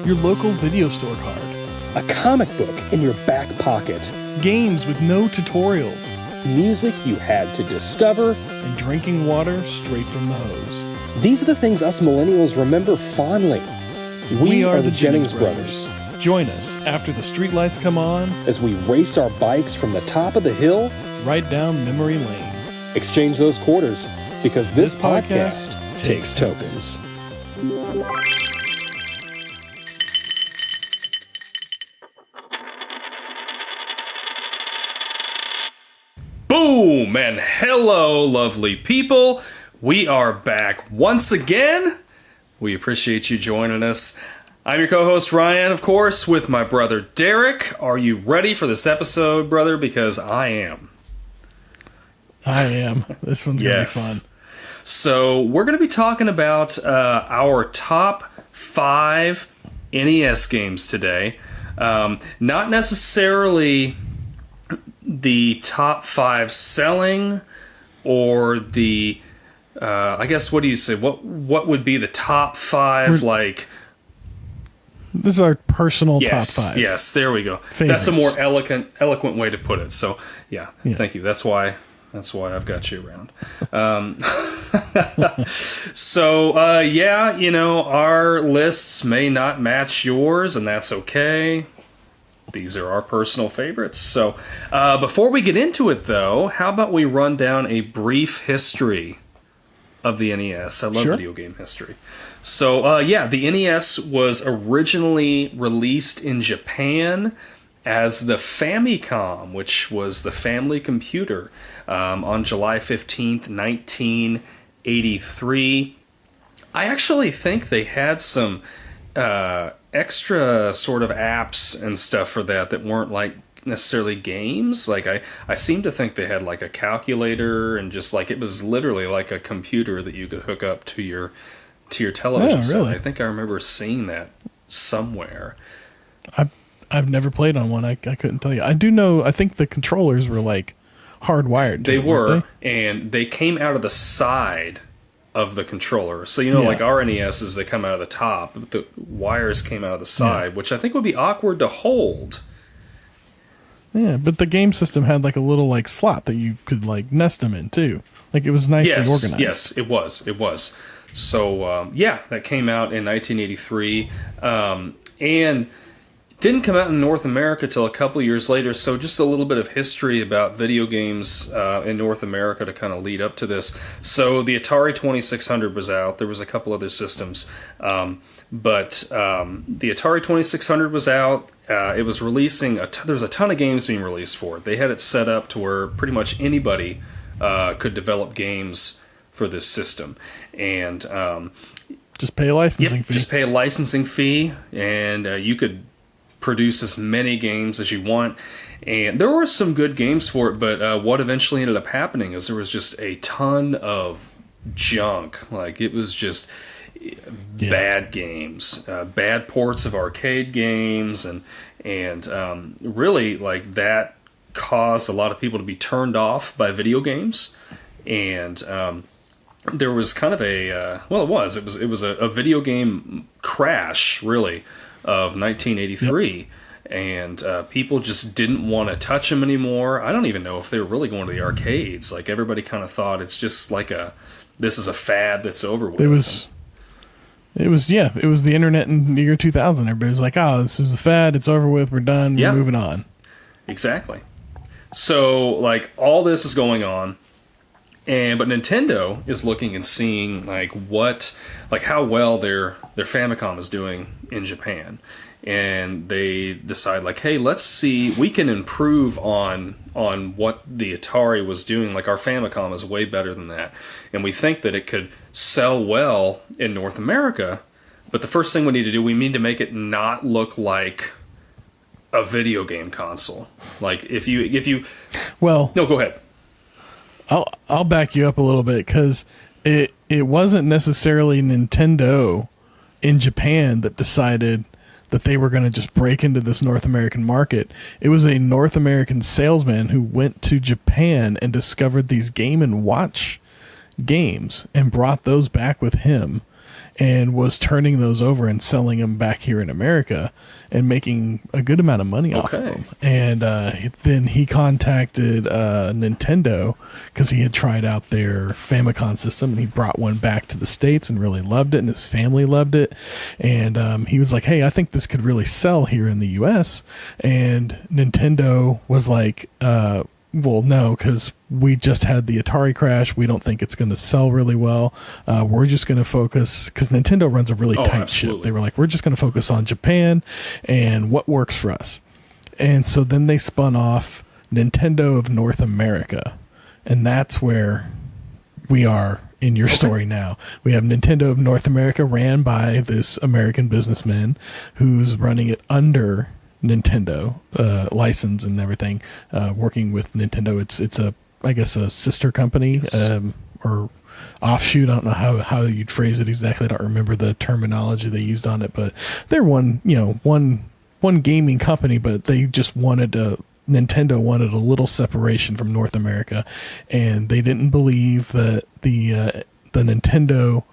your local video store card. A comic book in your back pocket. Games with no tutorials. Music you had to discover. And drinking water straight from the hose. These are the things us millennials remember fondly. We are the Jennings brothers. Join us after the streetlights come on as we race our bikes from the top of the hill right down memory lane. Exchange those quarters, because this podcast takes tokens. Boom and hello, lovely people. We are back once again. We appreciate you joining us. I'm your co-host Ryan, of course, with my brother Derek. Are you ready for this episode, brother? Because I am. I am. This one's going to be fun. So we're going to be talking about our top 5 NES games today. Not necessarily the top 5 selling or the, I guess, what do you say? What would be the top 5, like... This is our personal top 5. Yes, there we go. Favorites. That's a more eloquent way to put it. So, yeah. Thank you. That's why I've got you around. So, yeah, you know, our lists may not match yours, and that's okay. These are our personal favorites. So, before we get into it, though, how about we run down a brief history of the NES? I love video game history. So, yeah, the NES was originally released in Japan as the Famicom, which was the family computer, on July 15th, 1983. I actually think they had some extra sort of apps and stuff for that weren't like necessarily games. Like I seem to think they had like a calculator and just like it was literally like a computer that you could hook up to your television set. Really? I think I remember seeing that somewhere. I've never played on one. I couldn't tell you. I do know. I think the controllers were like hardwired. They were, and they came out of the side of the controller. So you know, like our NESs, they come out of the top, but the wires came out of the side, which I think would be awkward to hold. Yeah, but the game system had like a little like slot that you could like nest them in too. Like it was nicely organized. Yes, it was. So yeah, that came out in 1983, and didn't come out in North America till a couple years later. So just a little bit of history about video games in North America to kind of lead up to this. So the Atari 2600 was out. There was a couple other systems, but the Atari 2600 was out. It was releasing there was a ton of games being released for it. They had it set up to where pretty much anybody could develop games for this system, and just pay a licensing fee. Just pay a licensing fee, and you could produce as many games as you want. And there were some good games for it, but what eventually ended up happening is there was just a ton of junk. Like it was just bad games, bad ports of arcade games, and really like that caused a lot of people to be turned off by video games. And there was kind of a it was a video game crash, really, of 1983, and people just didn't want to touch them anymore. I don't even know if they were really going to the arcades. Like everybody kind of thought it's just like this is a fad that's over with. It was the internet in the year 2000. Everybody was like, oh, this is a fad, it's over with, we're done, we're moving on. Exactly. So like all this is going on, but Nintendo is looking and seeing how well their Famicom is doing in Japan, and they decide like, hey, let's see, we can improve on what the Atari was doing. Like our Famicom is way better than that, and we think that it could sell well in North America. But the first thing we need to do, we need to make it not look like a video game console. Like if you no, go ahead. I'll back you up a little bit, because it wasn't necessarily Nintendo in Japan that decided that they were going to just break into this North American market. It was a North American salesman who went to Japan and discovered these Game & Watch games and brought those back with him. and was turning those over and selling them back here in America and making a good amount of money off of them. And then he contacted Nintendo because he had tried out their Famicom system, and he brought one back to the States and really loved it, and his family loved it. And he was like, hey, I think this could really sell here in the US. And Nintendo was like, well, no, because we just had the Atari crash. We don't think it's going to sell really well. We're just going to focus, because Nintendo runs a really tight ship. They were like, we're just going to focus on Japan and what works for us. And so then they spun off Nintendo of North America. And that's where we are in your story now. We have Nintendo of North America, ran by this American businessman who's running it under Nintendo license and everything, working with Nintendo. It's a, I guess, a sister company, or offshoot. I don't know how you'd phrase it exactly. I don't remember the terminology they used on it, but they're one gaming company, but they just Nintendo wanted a little separation from North America, and they didn't believe that the Nintendo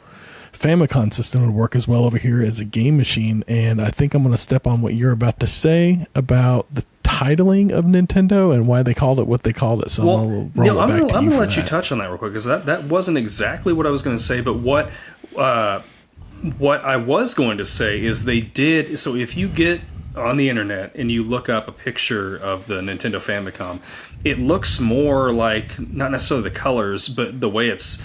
Famicom system would work as well over here as a game machine. And I think I'm going to step on what you're about to say about the titling of Nintendo and why they called it what they called it. So I'm going to let you touch on that real quick, because that wasn't exactly what I was going to say. But what I was going to say is they did. So if you get on the internet and you look up a picture of the Nintendo Famicom, it looks more like, not necessarily the colors, but the way it's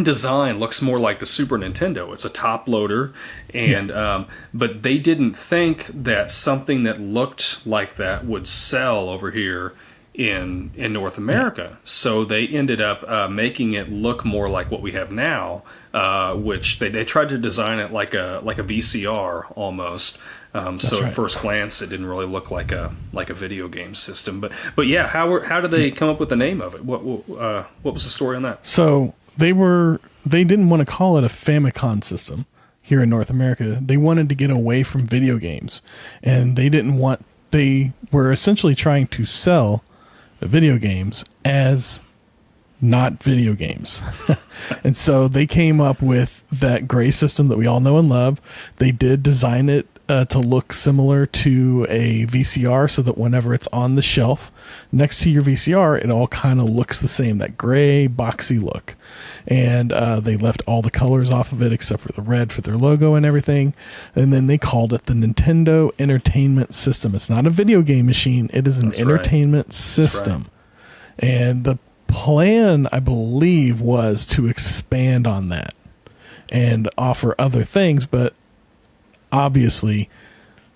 design looks more like the Super Nintendo. It's a top loader, and but they didn't think that something that looked like that would sell over here in North America. So they ended up making it look more like what we have now, which they tried to design it like a VCR almost. So at first glance, it didn't really look like a video game system. But yeah, how did they come up with the name of it? What was the story on that? So they didn't want to call it a Famicom system here in North America. They wanted to get away from video games, and they were essentially trying to sell video games as not video games. And so they came up with that gray system that we all know and love. They did design it to look similar to a VCR, so that whenever it's on the shelf next to your VCR, it all kind of looks the same, that gray boxy look. And they left all the colors off of it except for the red for their logo and everything. And then they called it the Nintendo Entertainment System. It's not a video game machine, it is an entertainment system. And the plan, I believe, was to expand on that and offer other things, but obviously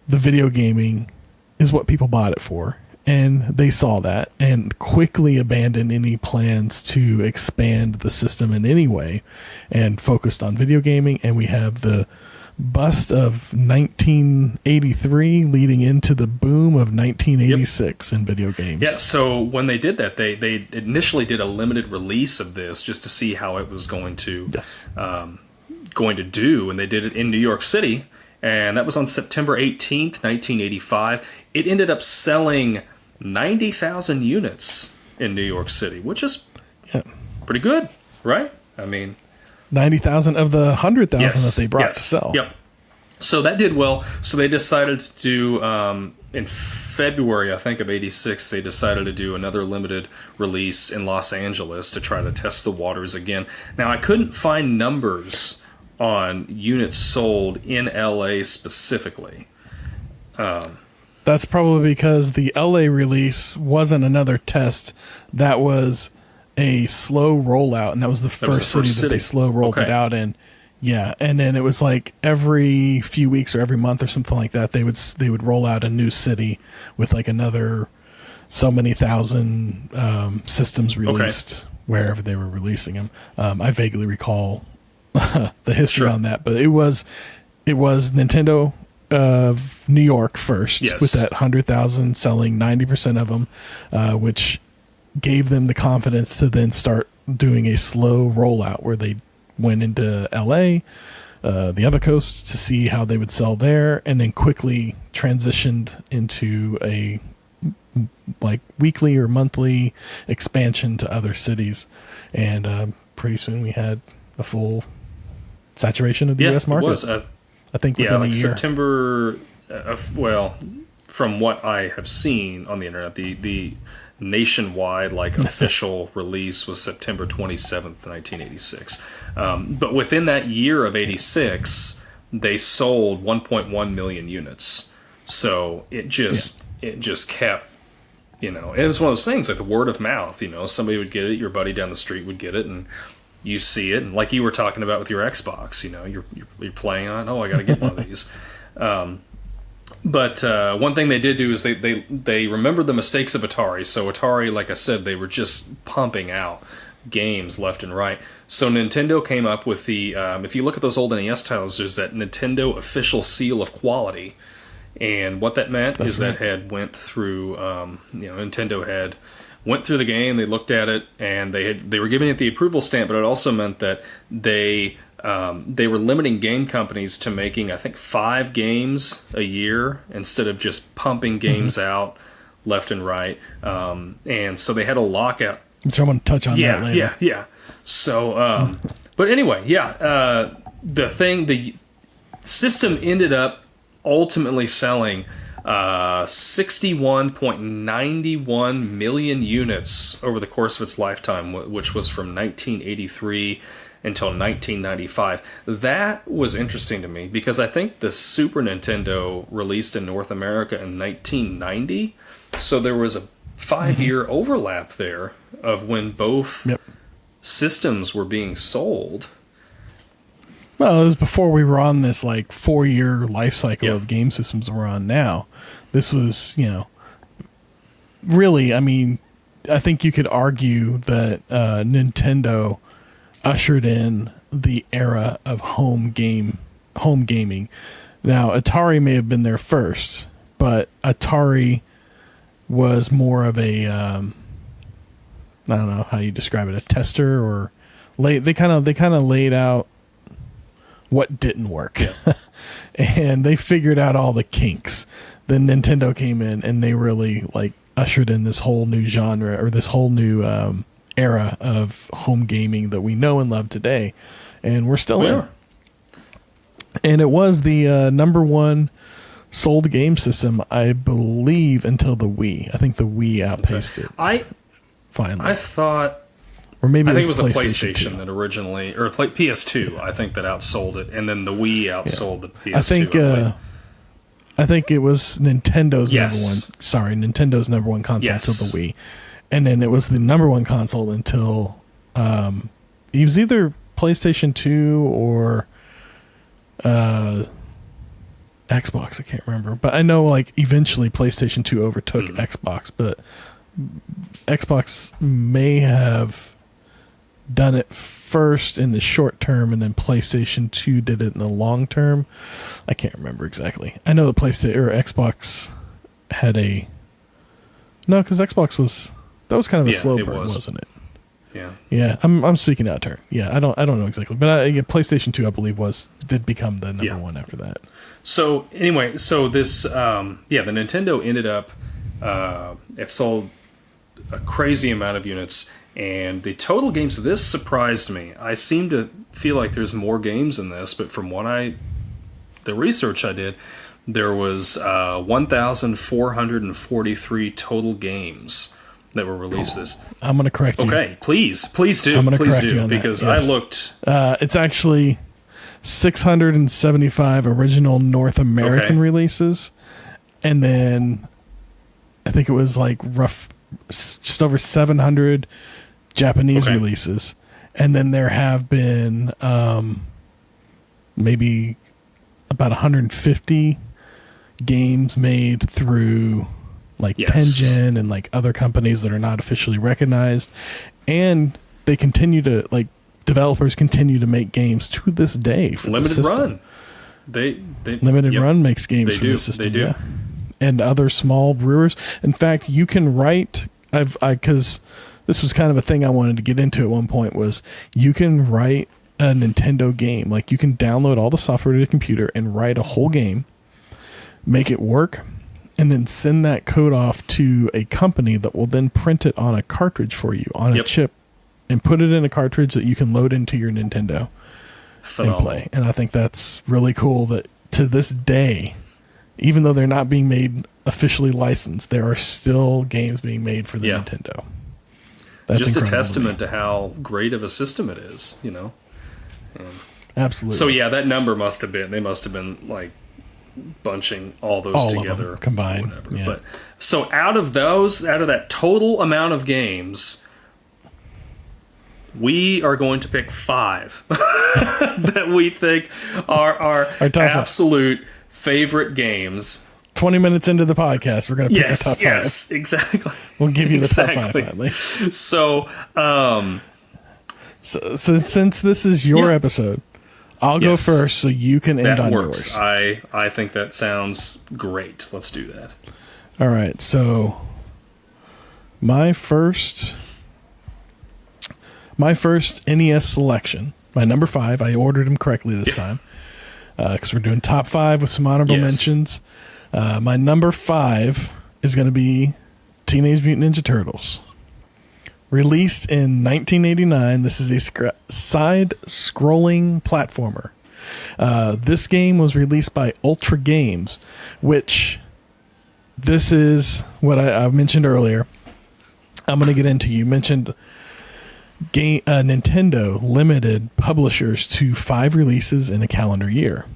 the video gaming is what people bought it for, and they saw that and quickly abandoned any plans to expand the system in any way and focused on video gaming. And we have the bust of 1983 leading into the boom of 1986 in video games. Yeah, so when they did that, they initially did a limited release of this just to see how it was going to do, and they did it in New York City. And that was on September 18th, 1985. It ended up selling 90,000 units in New York City, which is pretty good, right? I mean, 90,000 of the 100,000 that they brought to sell. Yep. So that did well. So they decided to do, in February, I think, of 86, they decided to do another limited release in Los Angeles to try to test the waters again. Now, I couldn't find numbers on units sold in LA specifically. That's probably because the LA release wasn't another test. That was a slow rollout, and that was the first city that they slow rolled it out in. Yeah, and then it was like every few weeks or every month or something like that, they would roll out a new city with like another so many thousand systems released wherever they were releasing them. I vaguely recall the history on that, but it was Nintendo of New York first, with that 100,000 selling 90% of them, which gave them the confidence to then start doing a slow rollout where they went into LA, the other coast, to see how they would sell there, and then quickly transitioned into a like weekly or monthly expansion to other cities. And pretty soon we had a full saturation of the U.S. market. It was. I think within a year. September. Well, from what I have seen on the internet, the nationwide official release was September 27th, 1986. But within that year of 86, they sold 1.1 million units. So it just kept, and it was one of those things like the word of mouth. Somebody would get it, your buddy down the street would get it, and you see it, and like you were talking about with your Xbox, you're playing on. Oh, I got to get one of these. But one thing they did do is they remembered the mistakes of Atari. So Atari, like I said, they were just pumping out games left and right. So Nintendo came up with the if you look at those old NES titles, there's that Nintendo official seal of quality. And what that meant is that had went through, Nintendo had went through the game, they looked at it, and they were giving it the approval stamp, but it also meant that they were limiting game companies to making, I think, 5 games a year instead of just pumping games out left and right. And so they had a lockout. Which I'm going to touch on that later. Yeah. So, but anyway, the system ended up ultimately selling 61.91 million units over the course of its lifetime, which was from 1983 until 1995. That was interesting to me because I think the Super Nintendo released in North America in 1990, so there was a 5-year overlap there of when both systems were being sold. Well, it was before we were on this 4-year life cycle of game systems we're on now. This was, really, I mean, I think you could argue that Nintendo ushered in the era of home gaming. Now, Atari may have been there first, but Atari was more of a, I don't know how you describe it, a tester, or they kind of laid out what didn't work. And they figured out all the kinks. Then Nintendo came in and they really ushered in this whole new genre, or this whole new era of home gaming that we know and love today, and we're still in. And it was the number one sold game system, I believe, until the Wii. I think the Wii outpaced it. Finally, I thought, or maybe I think it was the PlayStation 2. that originally, or PS2. I think that outsold it, and then the Wii outsold the PS2. I think it was Nintendo's number one. Sorry, Nintendo's number one console until the Wii, and then it was the number one console until it was either PlayStation 2 or Xbox. I can't remember, but I know eventually PlayStation 2 overtook Xbox, but Xbox may have done it first in the short term, and then PlayStation 2 did it in the long term. I can't remember exactly. I know the PlayStation or Xbox had because Xbox was kind of a slow burn, wasn't it? Yeah. I'm speaking out of turn. Yeah, I don't know exactly, but PlayStation 2, I believe, did become the number one after that. So anyway, this the Nintendo ended up it sold a crazy amount of units, and the total games. This surprised me. I seem to feel like there's more games in this, but from the research I did, there was 1,443 total games that were released. I'm going to correct you. Okay, please do. I'm going to correct you on because that. Yes. I looked. It's actually 675 original North American releases, and then I think it was just over 700 Japanese releases, and then there have been maybe about 150 games made through Tengen and other companies that are not officially recognized, and they continue to developers continue to make games to this day for Limited the system. Run. They Limited Run makes games for the system. They do. Yeah. And other small brewers. In fact, you can write. Because this was kind of a thing I wanted to get into at one point, was you can write a Nintendo game. You can download all the software to the computer and write a whole game, make it work, and then send that code off to a company that will then print it on a cartridge for you on a chip, and put it in a cartridge that you can load into your Nintendo. Phenomenal. and play. And I think that's really cool that to this day, even though they're not being made officially licensed, there are still games being made for the Nintendo. That's just a incredible testament to how great of a system it is, you know. Absolutely. So yeah, that number must have been, they must have been like bunching all those together combined. Yeah. But so out of that total amount of games, we are going to pick 5 that we think are our absolute favorite games. 20 minutes into the podcast, we're going to pick the top 5. Yes, exactly. We'll give you the top 5 finally. So, so since this is your episode, I'll go first so you can end on yours. I think that sounds great. Let's do that. All right. So my first NES selection, my number 5, I ordered them correctly this time because we're doing top 5 with some honorable mentions. My number 5 is going to be Teenage Mutant Ninja Turtles. Released in 1989, this is a side-scrolling platformer. This game was released by Ultra Games, which this is what I mentioned earlier. I'm going to get into. You mentioned Nintendo limited publishers to 5 releases in a calendar year.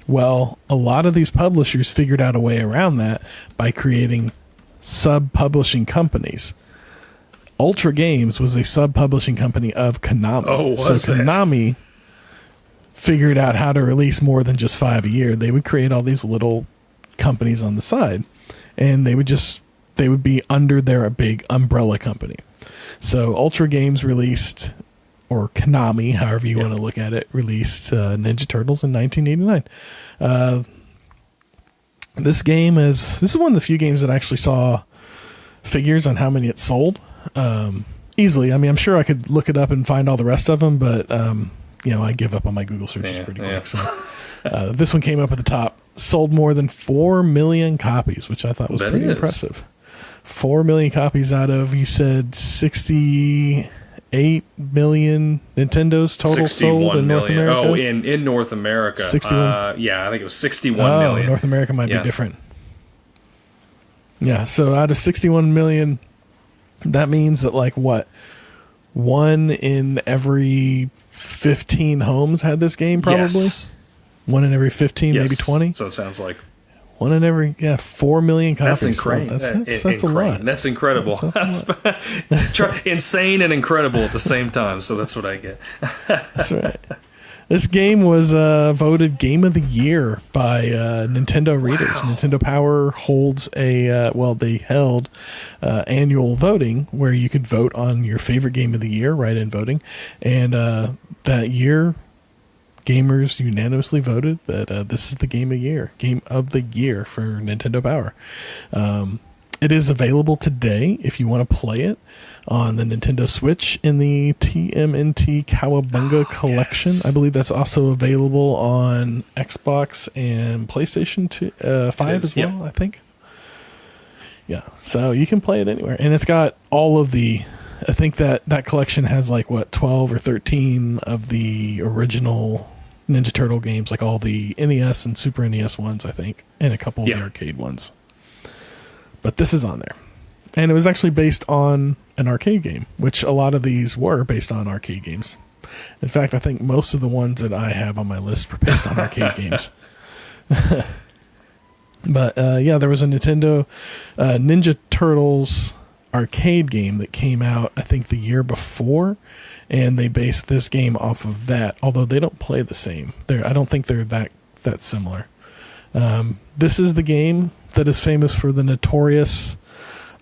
Well, a lot of these publishers figured out a way around that by creating sub-publishing companies. Ultra Games was a sub-publishing company of Konami. Oh, was so Konami figured out how to release more than just 5 a year. They would create all these little companies on the side, and they would be under their big umbrella company. So Ultra Games released, or Konami, however you want to look at it, released Ninja Turtles in 1989. This is one of the few games that I actually saw figures on how many it sold. Easily. I mean, I'm sure I could look it up and find all the rest of them, but I give up on my Google searches pretty quick. So this one came up at the top. Sold more than 4 million copies, which I thought was pretty impressive. 4 million copies out of, you said, 68 million Nintendos total sold in North America? Oh, in North America. 61? Yeah, I think it was 61 million. North America might be different. Yeah, so out of 61 million, that means that, like, what? 1 in every 15 homes had this game, probably? Yes. 1 in every 15, maybe 20? So it sounds like 1 in every 4 million copies. That's incredible. That's a lot. That's incredible. Insane and incredible at the same time. So that's what I get. That's right. This game was voted Game of the Year by Nintendo readers. Wow. Nintendo Power holds they held annual voting where you could vote on your favorite game of the year, write-in voting, and that year, gamers unanimously voted that this is the game of the year for Nintendo Power. It is available today if you want to play it on the Nintendo Switch in the TMNT Cowabunga collection. Yes. I believe that's also available on Xbox and PlayStation 5 as well, I think. Yeah, so you can play it anywhere. And it's got all of I think that collection has 12 or 13 of the original Ninja Turtle games, like all the NES and Super NES ones, I think, and a couple of the arcade ones. But this is on there. And it was actually based on an arcade game, which a lot of these were based on arcade games. In fact, I think most of the ones that I have on my list were based on arcade games. But there was a Nintendo Ninja Turtles arcade game that came out, I think, the year before, and they based this game off of that, although they don't play the same. I don't think they're that similar. This is the game that is famous for the notorious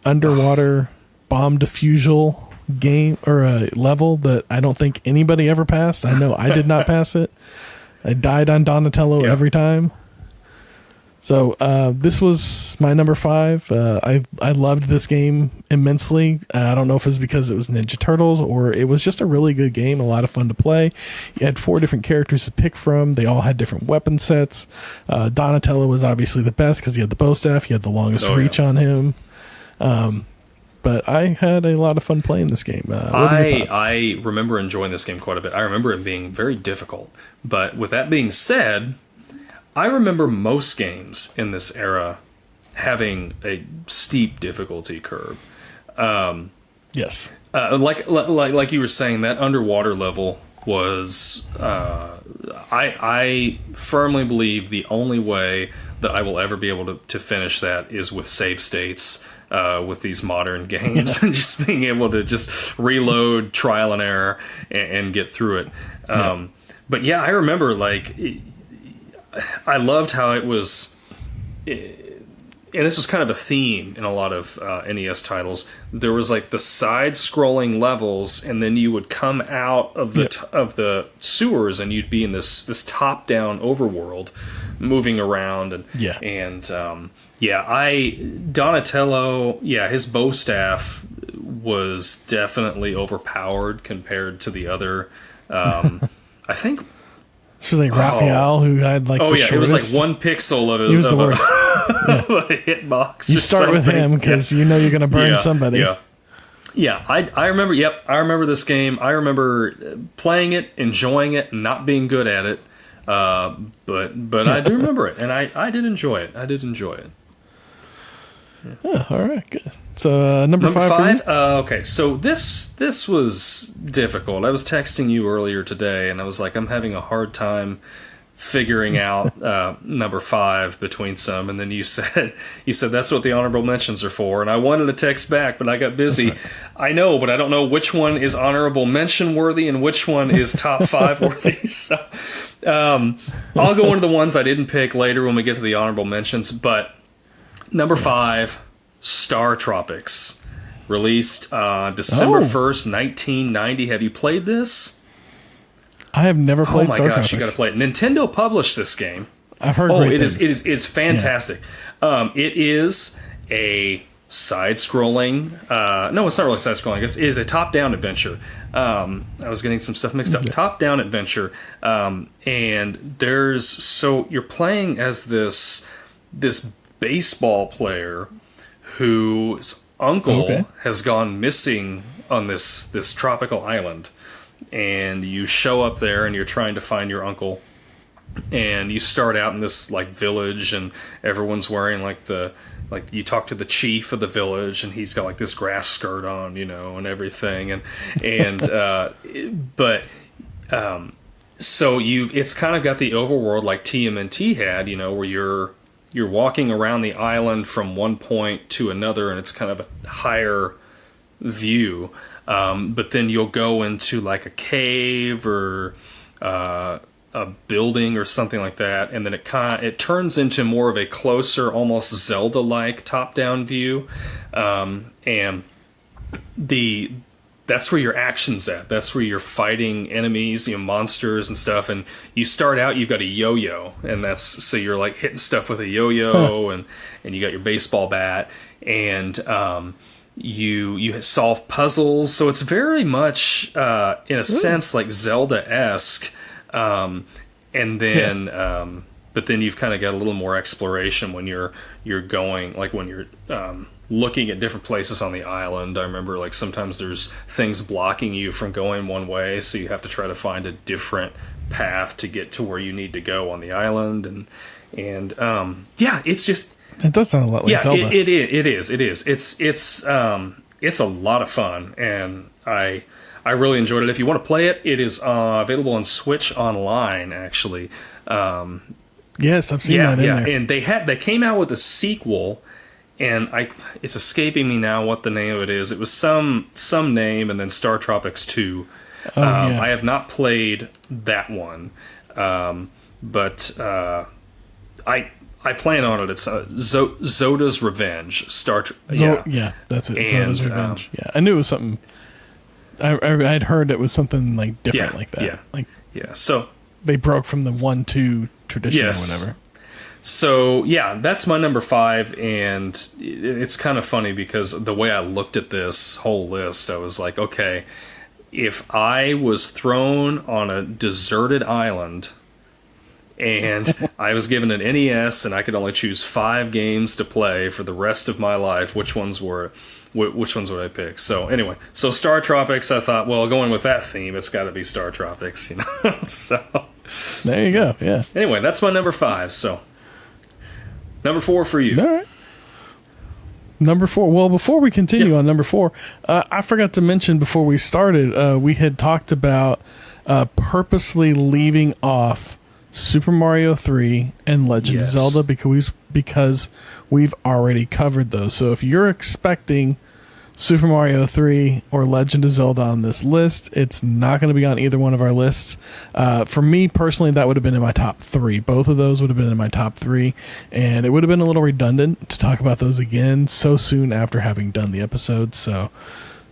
underwater bomb defusal game or level that I don't think anybody ever passed. I know I did not pass it. I died on Donatello every time. So this was my number 5. I loved this game immensely. I don't know if it was because it was Ninja Turtles or it was just a really good game, a lot of fun to play. You had 4 different characters to pick from. They all had different weapon sets. Donatello was obviously the best because he had the bow staff. He had the longest reach on him. but I had a lot of fun playing this game. What are your thoughts? I remember enjoying this game quite a bit. I remember it being very difficult. But with that being said, I remember most games in this era having a steep difficulty curve. Yes. Like you were saying, that underwater level was... I firmly believe the only way that I will ever be able to finish that is with save states with these modern games. And just being able to just reload, trial and error, and get through it. But yeah, I remember, like... I loved how it was... And this was kind of a theme in a lot of NES titles. There was like the side-scrolling levels, and then you would come out of the sewers, and you'd be in this top-down overworld, moving around. Donatello, his bow staff was definitely overpowered compared to the other. I think. She was like Raphael, who had like the shortest. It was like 1 pixel of it. He was the worst. A hitbox. You start with him because you know you're going to burn somebody. I remember. Yep, I remember this game. I remember playing it, enjoying it, not being good at it. But I do remember it, and I did enjoy it. Yeah, all right, good. So number five. Okay, so this was difficult. I was texting you earlier today, and I was like, I'm having a hard time figuring out number 5 between some. And then you said that's what the honorable mentions are for. And I wanted to text back, but I got busy. I know, but I don't know which one is honorable mention worthy and which one is top 5 worthy. So I'll go into the ones I didn't pick later when we get to the honorable mentions. But number 5. Star Tropics, released December 1st, 1990. Have you played this? I have never played Star Tropics. Oh my gosh, you got to play it. Nintendo published this game. I've heard great things. It is fantastic. Yeah. It is a side-scrolling... no, it's not really side-scrolling. I guess it is a top-down adventure. I was getting some stuff mixed up. Yeah. Top-down adventure. And there's... So you're playing as this baseball player whose uncle has gone missing on this tropical island, and you show up there and you're trying to find your uncle, and you start out in this like village, and everyone's wearing like you talk to the chief of the village, and he's got like this grass skirt on, and everything, so it's kind of got the overworld like TMNT had, where you're walking around the island from one point to another, and it's kind of a higher view. But then you'll go into like a cave or a building or something like that, and then it turns into more of a closer, almost Zelda-like top-down view. And that's where your action's at. That's where you're fighting enemies, monsters and stuff. And you start out, you've got a yo-yo, and so you're like hitting stuff with a yo-yo, and you got your baseball bat, and you solve puzzles. So it's very much, in a sense, like Zelda-esque. And then, but then you've kind of got a little more exploration when you're going, like when you're looking at different places on the island. I remember like sometimes there's things blocking you from going one way, so you have to try to find a different path to get to where you need to go on the island. And it's just... It does sound a lot like Zelda. It is. It's a lot of fun, and I really enjoyed it. If you want to play it, it is available on Switch Online, actually. Yes, I've seen that in there. And they came out with a sequel, and it's escaping me now what the name of it is. It was some name, and then Star Tropics 2. I have not played that one, but I plan on it. It's Zoda's Revenge. Yeah, that's it. Zoda's Revenge. I knew it was something. I'd heard it was something like different like that. So they broke from the 1-2 tradition or whatever. So that's my number 5, and it's kind of funny because the way I looked at this whole list, I was like, okay, if I was thrown on a deserted island And I was given an NES, and I could only choose 5 games to play for the rest of my life. Which ones would I pick? So anyway, so Star Tropics, I thought, well, going with that theme, it's got to be Star Tropics, So there you go. Yeah. Anyway, that's my number 5. So number 4 for you. All right. Number 4. Well, before we continue on number 4, I forgot to mention before we started, we had talked about purposely leaving off Super Mario 3 and Legend of Zelda because we've already covered those. So if you're expecting Super Mario 3 or Legend of Zelda on this list, it's not going to be on either one of our lists. For me personally, that would have been in my top 3. Both of those would have been in my top 3, and it would have been a little redundant to talk about those again so soon after having done the episode. So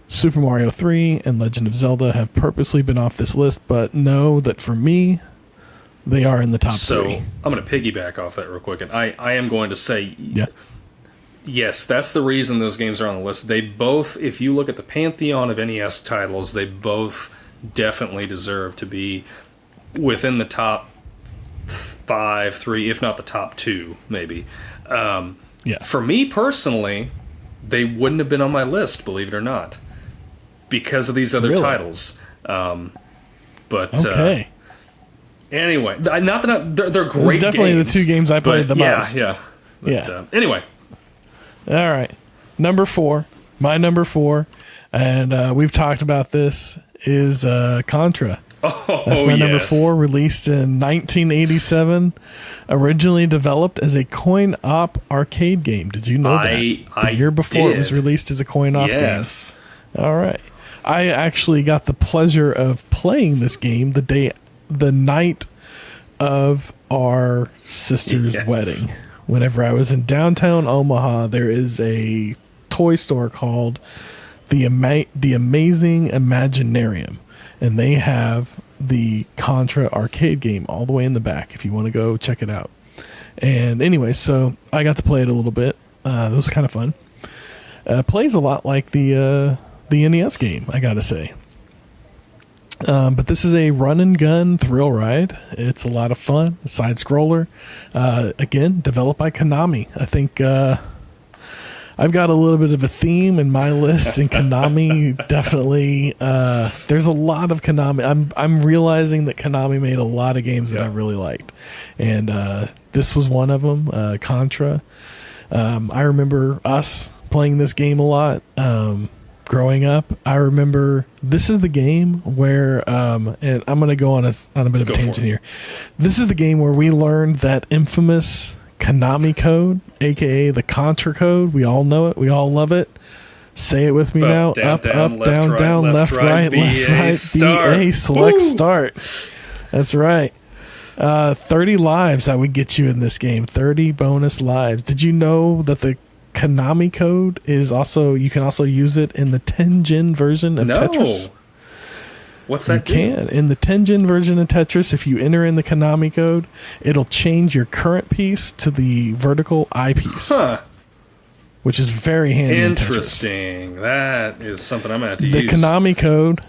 Super Mario 3 and Legend of Zelda have purposely been off this list, but know that for me, they are in the top 3. So I'm going to piggyback off that real quick, and I am going to say, yes, that's the reason those games are on the list. They both, if you look at the pantheon of NES titles, they both definitely deserve to be within the top 5, 3, if not the top 2, maybe. For me personally, they wouldn't have been on my list, believe it or not, because of these other titles. Okay. Anyway, not that they're great. It's definitely games, the 2 games I played the most. Anyway, all right, number 4, my number 4, and we've talked about this is Contra. That's my number 4, released in 1987, originally developed as a coin-op arcade game. Did you know that? The year before it was released as a coin-op game. All right. I actually got the pleasure of playing this game the night of our sister's wedding. Whenever I was in downtown Omaha, there is a toy store called the Amazing Imaginarium, and they have the Contra arcade game all the way in the back if you want to go check it out. And anyway, so I got to play it a little bit. It was kind of fun. Plays a lot like the NES game, I gotta say. But this is a run and gun thrill ride. It's a lot of fun. A side scroller. Again, developed by Konami. I think I've got a little bit of a theme in my list, and Konami definitely. There's a lot of Konami. I'm realizing that Konami made a lot of games that I really liked, and this was one of them. Contra. I remember us playing this game a lot. Growing up, I remember this is the game where, and I'm going to go on a bit of a tangent here. This is the game where we learned that infamous Konami code, aka the Contra code. We all know it. We all love it. Say it with me now. Up, down, left, right, BA, select, start. That's right. 30 lives that would get you in this game. 30 bonus lives. Did you know that the Konami code is also, you can also use it in the Tengen version of Tetris? What's that? You can. In the Tengen version of Tetris, if you enter in the Konami code, it'll change your current piece to the vertical eyepiece. Which is very handy. Interesting. That is something I'm going to have to use. The Konami code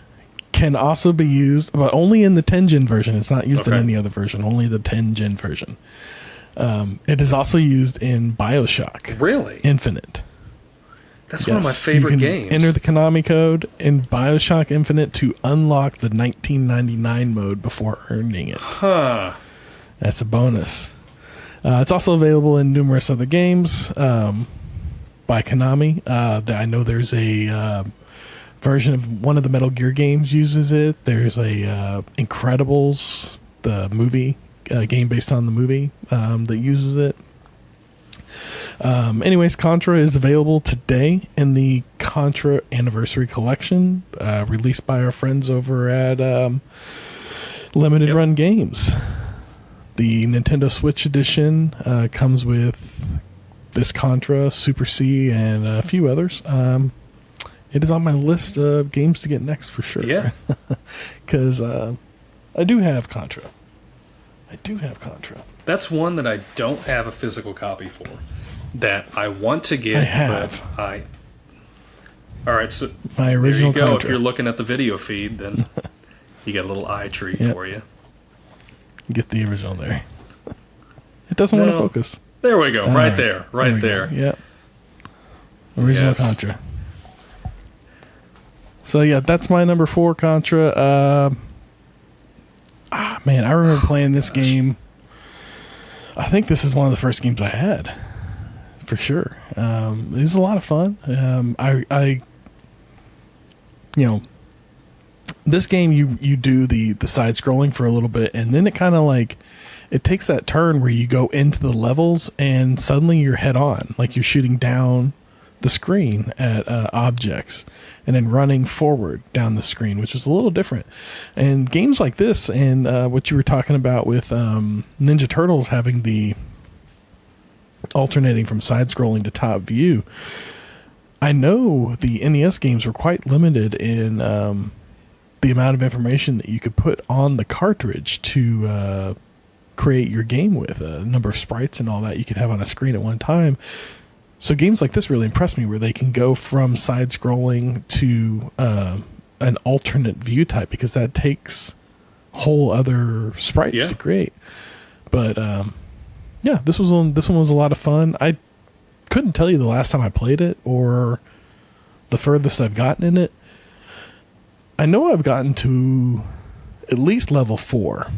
can also be used, but only in the Tengen version. It's not used in any other version, only the Tengen version. It is also used in BioShock. Really? Infinite. That's one of my favorite games. Enter the Konami code in BioShock Infinite to unlock the 1999 mode before earning it. That's a bonus. It's also available in numerous other games by Konami. I know there's a version of one of the Metal Gear games uses it. There's a Incredibles, the movie, game based on the movie that uses it. Anyways, Contra is available today in the Contra Anniversary Collection, released by our friends over at Limited Run Games. The Nintendo Switch edition comes with this Contra, Super C, and a few others. It is on my list of games to get next for sure. Yeah. Because I do have Contra. That's one that I don't have a physical copy for. That I want to get. I have. But all right, so my original there you go. Contra. If you're looking at the video feed, then you got a little eye treat for you. Get the original there. It doesn't want to focus. There we go. Right there. Right there. Yep. Original Contra. So yeah, that's my number 4 Contra. Man, I remember playing this game. I think this is one of the first games I had, for sure. It was a lot of fun. This game you do the side scrolling for a little bit, and then it kind of like it takes that turn where you go into the levels, and suddenly you're head on, like you're shooting down the screen at objects and then running forward down the screen, which is a little different. And games like this and what you were talking about with Ninja Turtles having the alternating from side scrolling to top view, I know the NES games were quite limited in the amount of information that you could put on the cartridge to create your game with, a number of sprites and all that you could have on a screen at one time. So games like this really impressed me, where they can go from side-scrolling to an alternate view type, because that takes whole other sprites to create. But this one was a lot of fun. I couldn't tell you the last time I played it or the furthest I've gotten in it. I know I've gotten to at least level 4.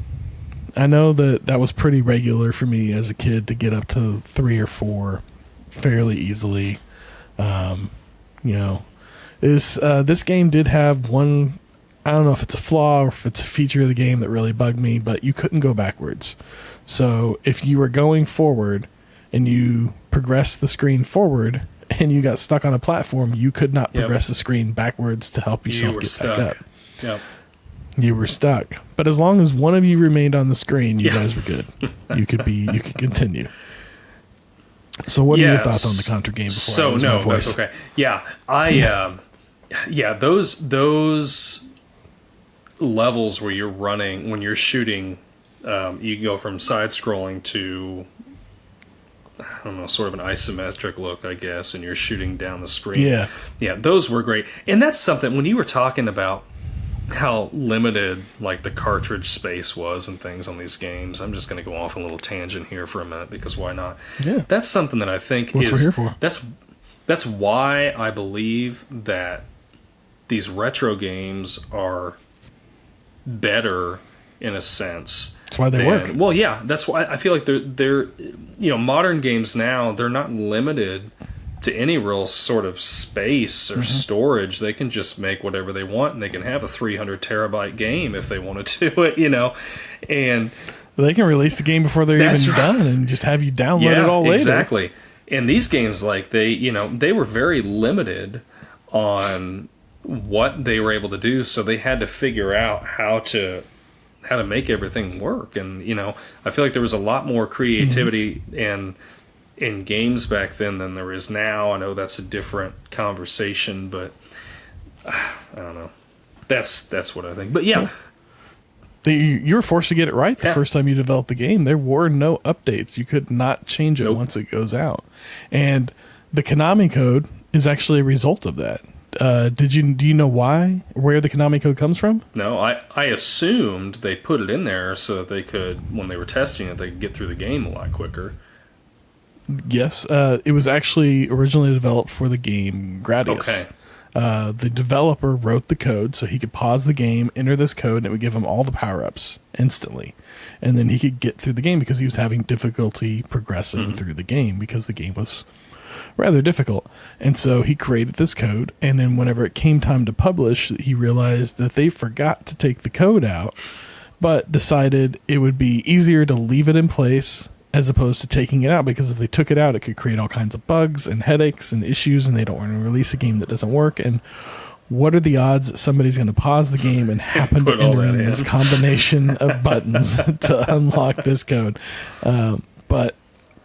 I know that was pretty regular for me as a kid to get up to 3 or 4 fairly easily. This game did have one, I don't know if it's a flaw or if it's a feature of the game that really bugged me, but you couldn't go backwards. So if you were going forward and you progressed the screen forward and you got stuck on a platform, you could not progress the screen backwards to help yourself get back up. Yep. You were stuck. But as long as one of you remained on the screen, you guys were good. You could continue. So what are your thoughts on the Contra game before I lose my voice? That's okay. Yeah, those levels where you're running, when you're shooting, you go from side-scrolling to, I don't know, sort of an isometric look, I guess, and you're shooting down the screen. Yeah, those were great. And that's something, when you were talking about how limited like the cartridge space was and things on these games, I'm just going to go off a little tangent here for a minute, because why not? Yeah, that's something that I think we're here for. That's why I believe that these retro games are better in a sense. That's why they work. Well, yeah, that's why I feel like they're modern games now, they're not limited to any real sort of space or storage. They can just make whatever they want, and they can have a 300 terabyte game if they wanted to, and they can release the game before they're even done and just have you download it all later. Exactly. And these games, like they were very limited on what they were able to do, so they had to figure out how to make everything work. And I feel like there was a lot more creativity in games back then than there is now. I know that's a different conversation, but I don't know. That's what I think. But yeah. You were forced to get it right the first time you developed the game. There were no updates. You could not change it once it goes out. And the Konami Code is actually a result of that. Do you know where the Konami Code comes from? No, I assumed they put it in there so that they could, when they were testing it, they could get through the game a lot quicker. Yes, it was actually originally developed for the game Gradius. Okay. The developer wrote the code so he could pause the game, enter this code, and it would give him all the power-ups instantly. And then he could get through the game because he was having difficulty progressing through the game because the game was rather difficult. And so he created this code, and then whenever it came time to publish, he realized that they forgot to take the code out, but decided it would be easier to leave it in place as opposed to taking it out, because if they took it out, it could create all kinds of bugs and headaches and issues, and they don't want to release a game that doesn't work. And what are the odds that somebody's going to pause the game and happen to enter in this combination of buttons to unlock this code? But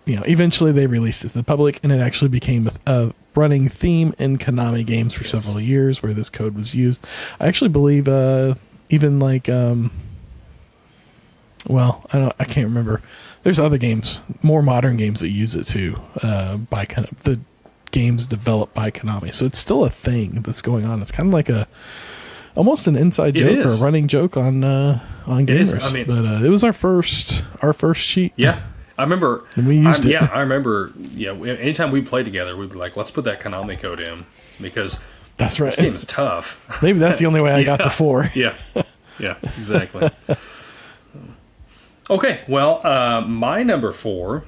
eventually they released it to the public, and it actually became a running theme in Konami games for several years, where this code was used. I actually believe even like I can't remember. There's other games, more modern games that use it too, by kind of the games developed by Konami. So it's still a thing that's going on. It's kind of like almost an inside joke or a running joke on gamers. I mean, but it was our first cheat. Yeah, I remember. And we used it. Yeah, I remember. Yeah, anytime we played together, we'd be like, "Let's put that Konami Code in," because that's right. This game is tough. Maybe that's the only way I got to 4. Yeah, yeah, exactly. Okay, well, my number 4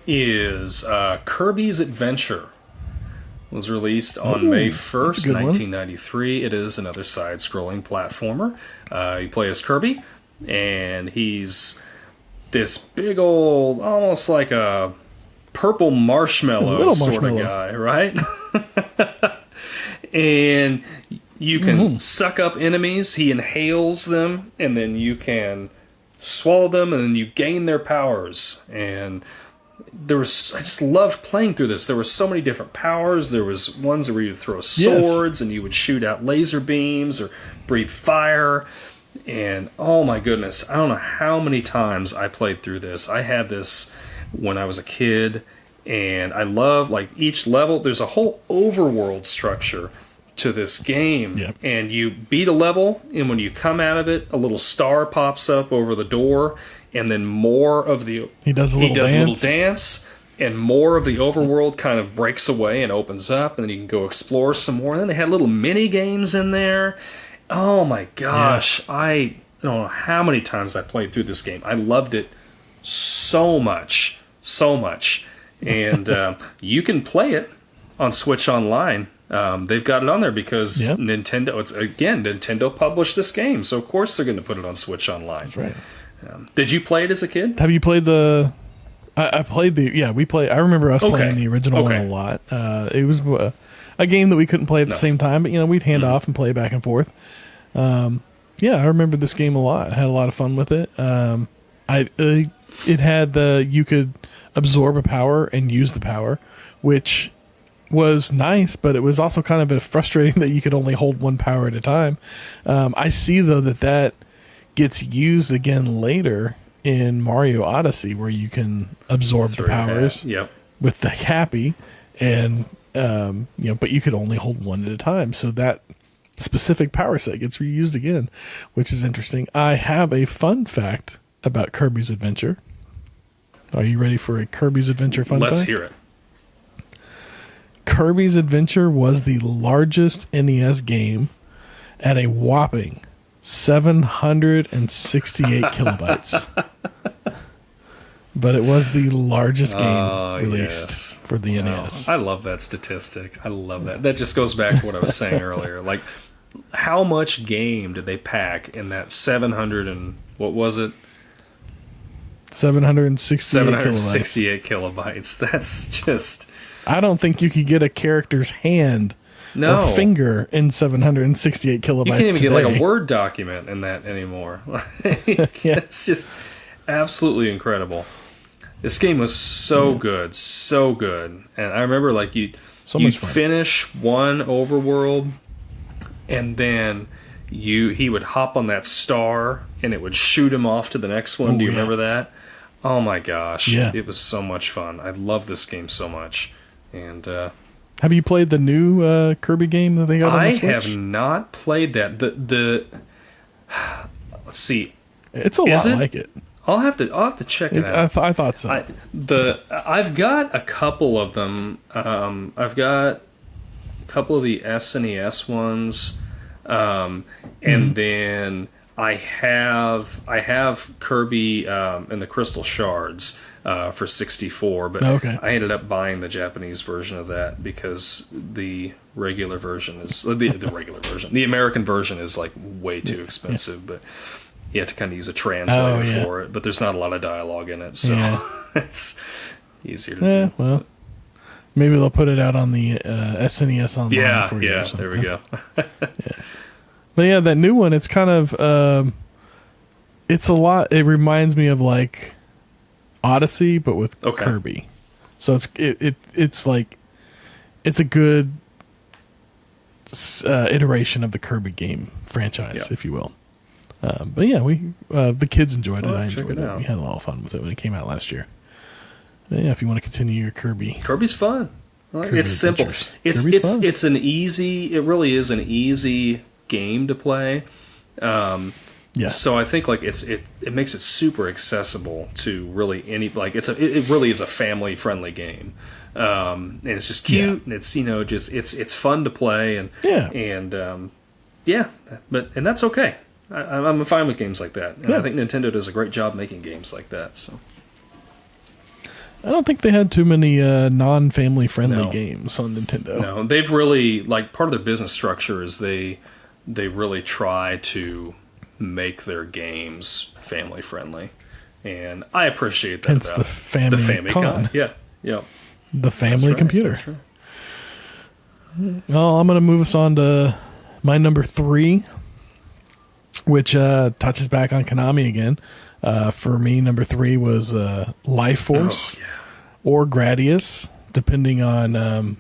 is Kirby's Adventure. Was released on May 1st, 1993. It is another side-scrolling platformer. You play as Kirby, and he's this big old, almost like a purple marshmallow sort of guy, right? And you can suck up enemies. He inhales them, and then you can swallow them, and then you gain their powers. And I just loved playing through this. There were so many different powers. There was ones where you would throw swords and you would shoot out laser beams or breathe fire. And oh my goodness, I don't know how many times I played through this. I had this when I was a kid, and I love, like, each level. There's a whole overworld structure to this game. Yep. And you beat a level, and when you come out of it, a little star pops up over the door. And then more of the... He does a little dance, and more of the overworld kind of breaks away and opens up, and then you can go explore some more. And then they had little mini games in there. Oh my gosh. Yeah. I don't know how many times I played through this game. I loved it so much. So much. And you can play it on Switch Online. They've got it on there because Nintendo published this game. So of course they're going to put it on Switch Online. That's right. Did you play it as a kid? Have you played the... I played the... Yeah, we played... I remember us playing the original one a lot. It was a game that we couldn't play at the same time, but, we'd hand off and play back and forth. Yeah, I remember this game a lot. I had a lot of fun with it. It had you could absorb a power and use the power, which was nice, but it was also kind of frustrating that you could only hold one power at a time. I see, though, that gets used again later in Mario Odyssey, where you can absorb the powers with the Cappy, and but you could only hold one at a time. So that specific power set gets reused again, which is interesting. I have a fun fact about Kirby's Adventure. Are you ready for a Kirby's Adventure fun fact? Let's hear it. Kirby's Adventure was the largest NES game at a whopping 768 kilobytes. But it was the largest game released for the NES. I love that statistic. I love that. That just goes back to what I was saying earlier. Like, how much game did they pack in that 700 and what was it? 768 kilobytes. That's just... I don't think you could get a character's hand or finger in 768 kilobytes. You can't even get like a Word document in that anymore. It's just absolutely incredible. This game was so good, so good. And I remember, like, you'd finish one overworld, and then he would hop on that star, and it would shoot him off to the next one. Do you remember that? Oh my gosh. Yeah. It was so much fun. I love this game so much. And have you played the new Kirby game that they got on the Switch? I have not played that. Let's see. It's a lot like it. I'll have to check it out. I thought so. I've got a couple of them. I've got a couple of the SNES ones, and then I have Kirby and the Crystal Shards for 64, but I ended up buying the Japanese version of that because the regular version is the American version is like way too expensive, but you have to kind of use a translator for it. But there's not a lot of dialogue in it, so it's easier to do. Well, maybe they'll put it out on the SNES online for you or something. There we go. But yeah, that new one, it's kind of it's a lot. It reminds me of like Odyssey, but with Kirby. So it's like it's a good iteration of the Kirby game franchise, if you will. But yeah, the kids enjoyed it. I enjoyed it. We had a lot of fun with it when it came out last year. But yeah, if you want to continue your Kirby's fun. It's simple. It's an easy. It really is an easy game to play. Yeah. So I think like it makes it super accessible to really any, like it really is a family friendly game. And it's just cute, and it's just it's fun to play, and and that's okay. I'm fine with games like that, and I think Nintendo does a great job making games like that. So I don't think they had too many non-family friendly games on Nintendo. No, they've really, like, part of their business structure is they really try to make their games family friendly, and I appreciate that. Hence about the Famicom. Yeah. The family computer. That's right. Well, I'm going to move us on to my number 3, which touches back on Konami again. For me, number 3 was Life Force or Gradius, depending on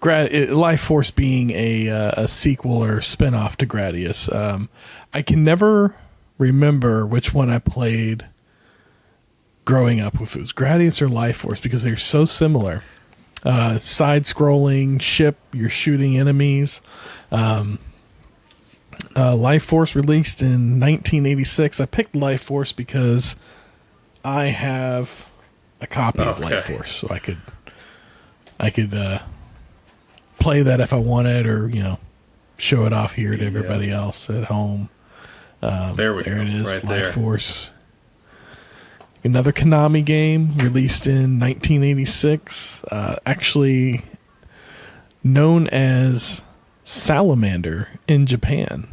Life Force being a sequel or spinoff to Gradius. I can never remember which one I played growing up, if it was Gradius or Life Force, because they're so similar. Side-scrolling ship, you're shooting enemies. Life Force released in 1986. I picked Life Force because I have a copy of Life Force, so I could play that if I wanted, or show it off here to everybody else at home. There it is, right Life there. Force. Another Konami game released in 1986, actually known as Salamander in Japan.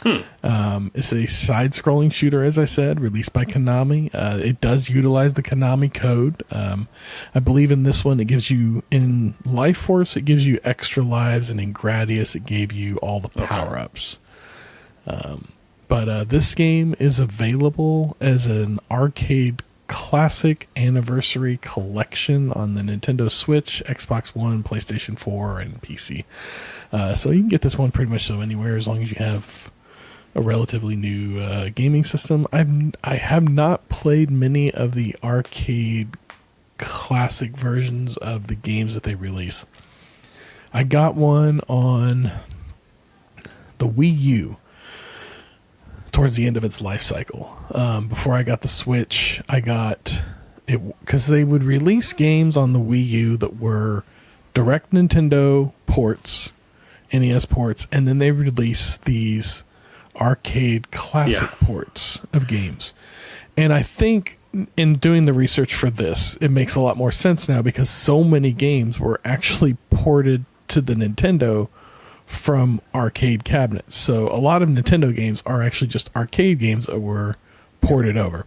It's a side-scrolling shooter, as I said, released by Konami. It does utilize the Konami Code. I believe in this one, it gives you, in Life Force, it gives you extra lives, and in Gradius, it gave you all the power-ups. But this game is available as an arcade classic anniversary collection on the Nintendo Switch, Xbox One, PlayStation 4, and PC. So you can get this one pretty much anywhere, as long as you have a relatively new gaming system. I have not played many of the arcade classic versions of the games that they release. I got one on the Wii U towards the end of its life cycle. Before I got the Switch, I got it because they would release games on the Wii U that were direct Nintendo ports, NES ports, and then they release these arcade classic ports of games. And I think in doing the research for this, it makes a lot more sense now, because so many games were actually ported to the Nintendo from arcade cabinets. So a lot of Nintendo games are actually just arcade games that were ported over.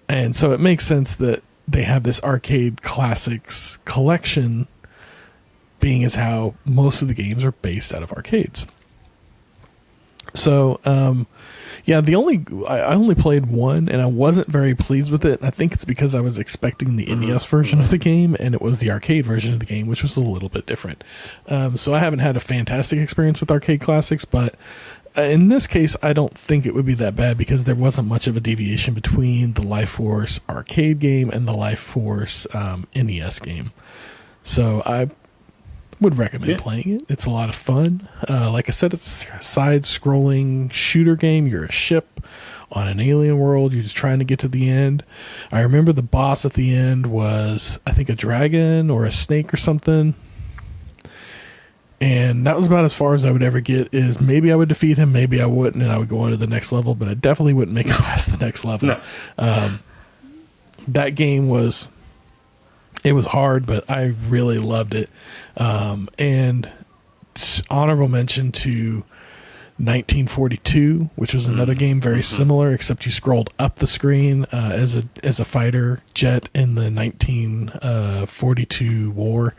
And so it makes sense that they have this arcade classics collection, being as how most of the games are based out of arcades. So, I only played one, and I wasn't very pleased with it. I think it's because I was expecting the NES version of the game, and it was the arcade version of the game, which was a little bit different. So I haven't had a fantastic experience with arcade classics, but in this case, I don't think it would be that bad, because there wasn't much of a deviation between the Life Force arcade game and the Life Force NES game. So I would recommend playing it. It's a lot of fun. Like I said, it's a side-scrolling shooter game. You're a ship on an alien world. You're just trying to get to the end. I remember the boss at the end was, I think, a dragon or a snake or something. And that was about as far as I would ever get. Is maybe I would defeat him, maybe I wouldn't, and I would go on to the next level, but I definitely wouldn't make it past the next level. No. That game was... It was hard, but I really loved it. And honorable mention to 1942, which was another game very similar, except you scrolled up the screen as a fighter jet in the 1942 war.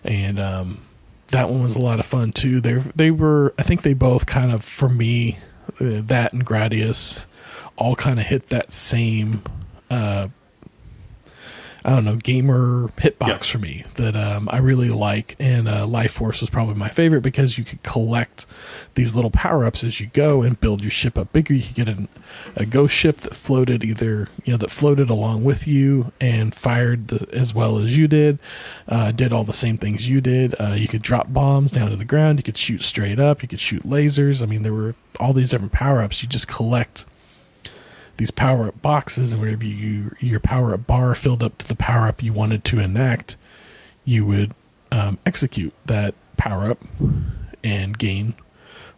And that one was a lot of fun too. They were, I think they both kind of, for me, that and Gradius all kind of hit that same I don't know, gamer hitbox for me that I really like. And Life Force was probably my favorite because you could collect these little power-ups as you go and build your ship up bigger. You could get a ghost ship that floated that floated along with you and fired as well as you did all the same things you did. You could drop bombs down to the ground. You could shoot straight up. You could shoot lasers. I mean, there were all these different power-ups. You just collect these power-up boxes, and whenever your power-up bar filled up to the power-up you wanted to enact, you would execute that power-up and gain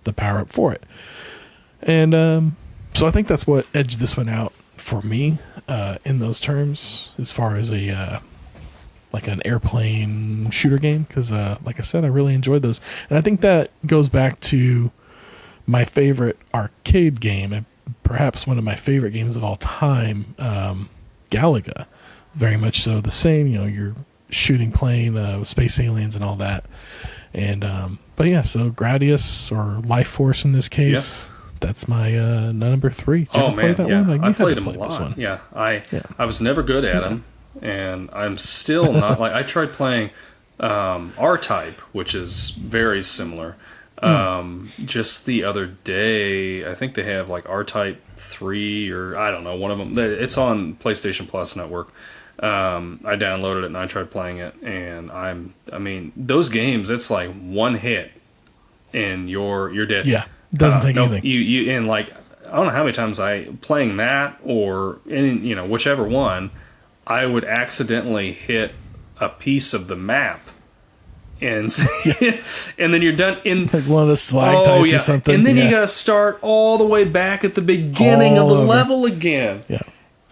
the power-up for it. And so I think that's what edged this one out for me in those terms, as far as like an airplane shooter game, because like I said, I really enjoyed those. And I think that goes back to my favorite arcade game, and perhaps one of my favorite games of all time, Galaga. Very much so the same, you're shooting plane, space aliens and all that. And but yeah, so Gradius or Life Force in this case, that's my number 3. Did you ever play that one? Like, I played them a lot. Yeah, I was never good at them, and I'm still not. Like, I tried playing R-Type, which is very similar. Just the other day, I think they have like R-Type 3 or I don't know, one of them. It's on PlayStation Plus Network. I downloaded it and I tried playing it, and I mean, those games, it's like one hit and you're dead. Yeah, it doesn't take anything. You and like, I don't know how many times playing that or any, whichever one, I would accidentally hit a piece of the map. And and then you're done in like one of the stalactites or something. And then you got to start all the way back at the beginning of the level again. Yeah.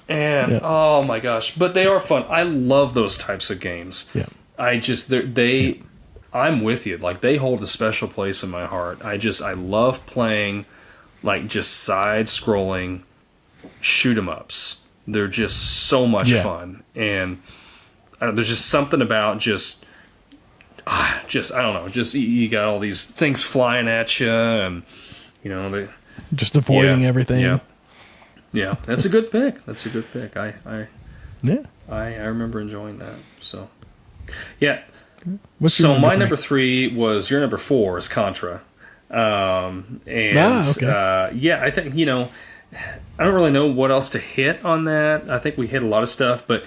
And oh my gosh, but they are fun. I love those types of games. Yeah. I'm with you. Like, they hold a special place in my heart. I love playing like just side scrolling shoot 'em ups. They're just so much fun. And there's just something about I don't know, just you got all these things flying at you, and they just avoiding everything. Yeah, that's a good pick. I remember enjoying that. So What's my number 3 was your number 4 is Contra. I think I don't really know what else to hit on that. I think we hit a lot of stuff, but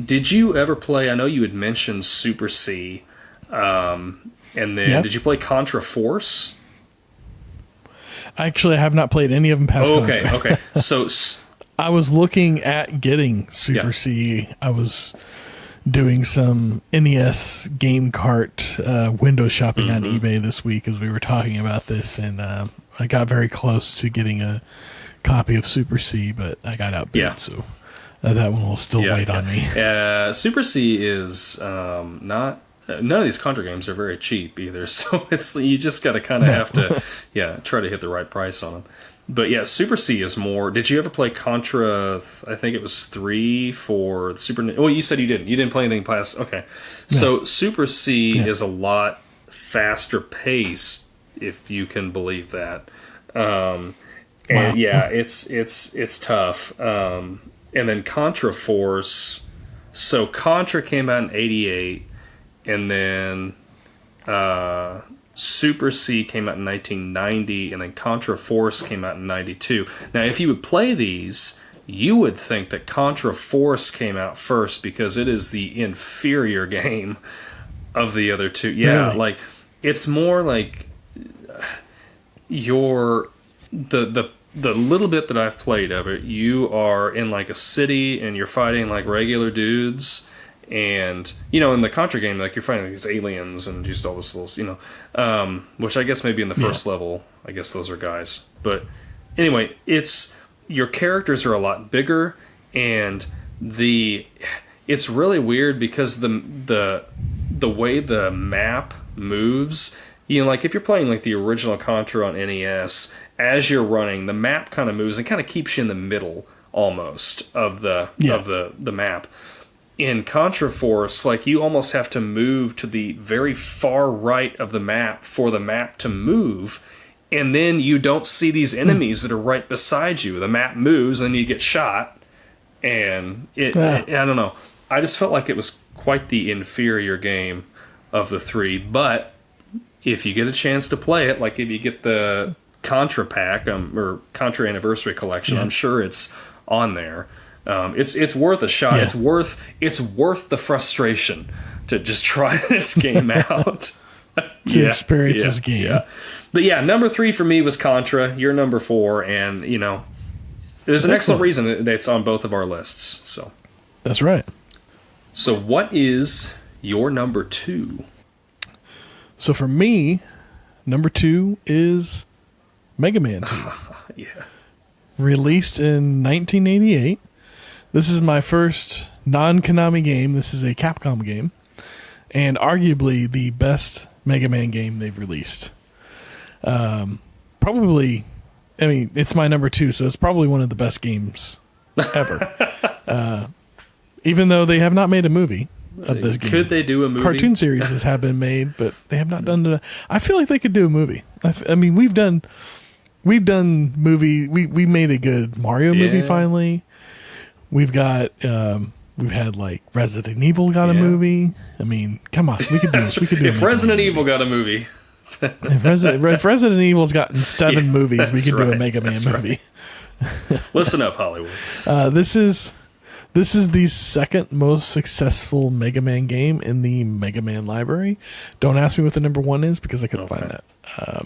did you ever play? I know you had mentioned Super C. And then did you play Contra Force? Actually, I have not played any of them past Contra. Okay. So I was looking at getting Super C. I was doing some NES game cart window shopping on eBay this week as we were talking about this, and I got very close to getting a copy of Super C, but I got outbid, so that one will still wait on me. Super C is not... none of these Contra games are very cheap either, so you just got to kind of have to try to hit the right price on them. But Super C is more. Did you ever play Contra? I think it was 3 for the Super. Well, you said you didn't. You didn't play anything past. Okay, so Super C is a lot faster paced, if you can believe that. And it's tough. And then Contra Force. So Contra came out in '88. And then Super C came out in 1990, and then Contra Force came out in 92. Now, if you would play these, you would think that Contra Force came out first because it is the inferior game of the other two. Yeah, really? Like, it's more like the little bit that I've played of it, you are in like a city and you're fighting like regular dudes. And, in the Contra game, like, you're fighting these aliens and just all this little, which I guess maybe in the first level, I guess those are guys. But anyway, your characters are a lot bigger, and it's really weird because the way the map moves, like if you're playing like the original Contra on NES, as you're running, the map kind of moves and kind of keeps you in the middle almost of the map. In Contra Force, like, you almost have to move to the very far right of the map for the map to move, and then you don't see these enemies that are right beside you. The map moves, and you get shot, and I don't know. I just felt like it was quite the inferior game of the three. But if you get a chance to play it, like if you get the Contra pack or Contra Anniversary Collection, I'm sure it's on there. It's worth a shot. It's worth the frustration to just try this game out. To experience this game. Yeah. But yeah, number 3 for me was Contra. You're number 4, and there's an excellent reason that it's on both of our lists. So that's right. So what is your number 2? So for me, number 2 is Mega Man 2. Yeah. Released in 1988. This is my first non-Konami game. This is a Capcom game. And arguably the best Mega Man game they've released. Probably, I mean, it's my number 2, so it's probably one of the best games ever. Even though they have not made a movie of this game. Could they do a movie? Cartoon series have been made, but they have not done it. I feel like they could do a movie. I mean, we've done movie. We made a good Mario movie finally. We've got we've had like Resident Evil got a movie. I mean, come on, we could do. We could do. If Resident Evil got a movie, if Resident Evil's gotten 7 movies, we could do a Mega Man movie. Right. Listen up, Hollywood. This is the second most successful Mega Man game in the Mega Man library. Don't ask me what the number 1 is because I couldn't find that.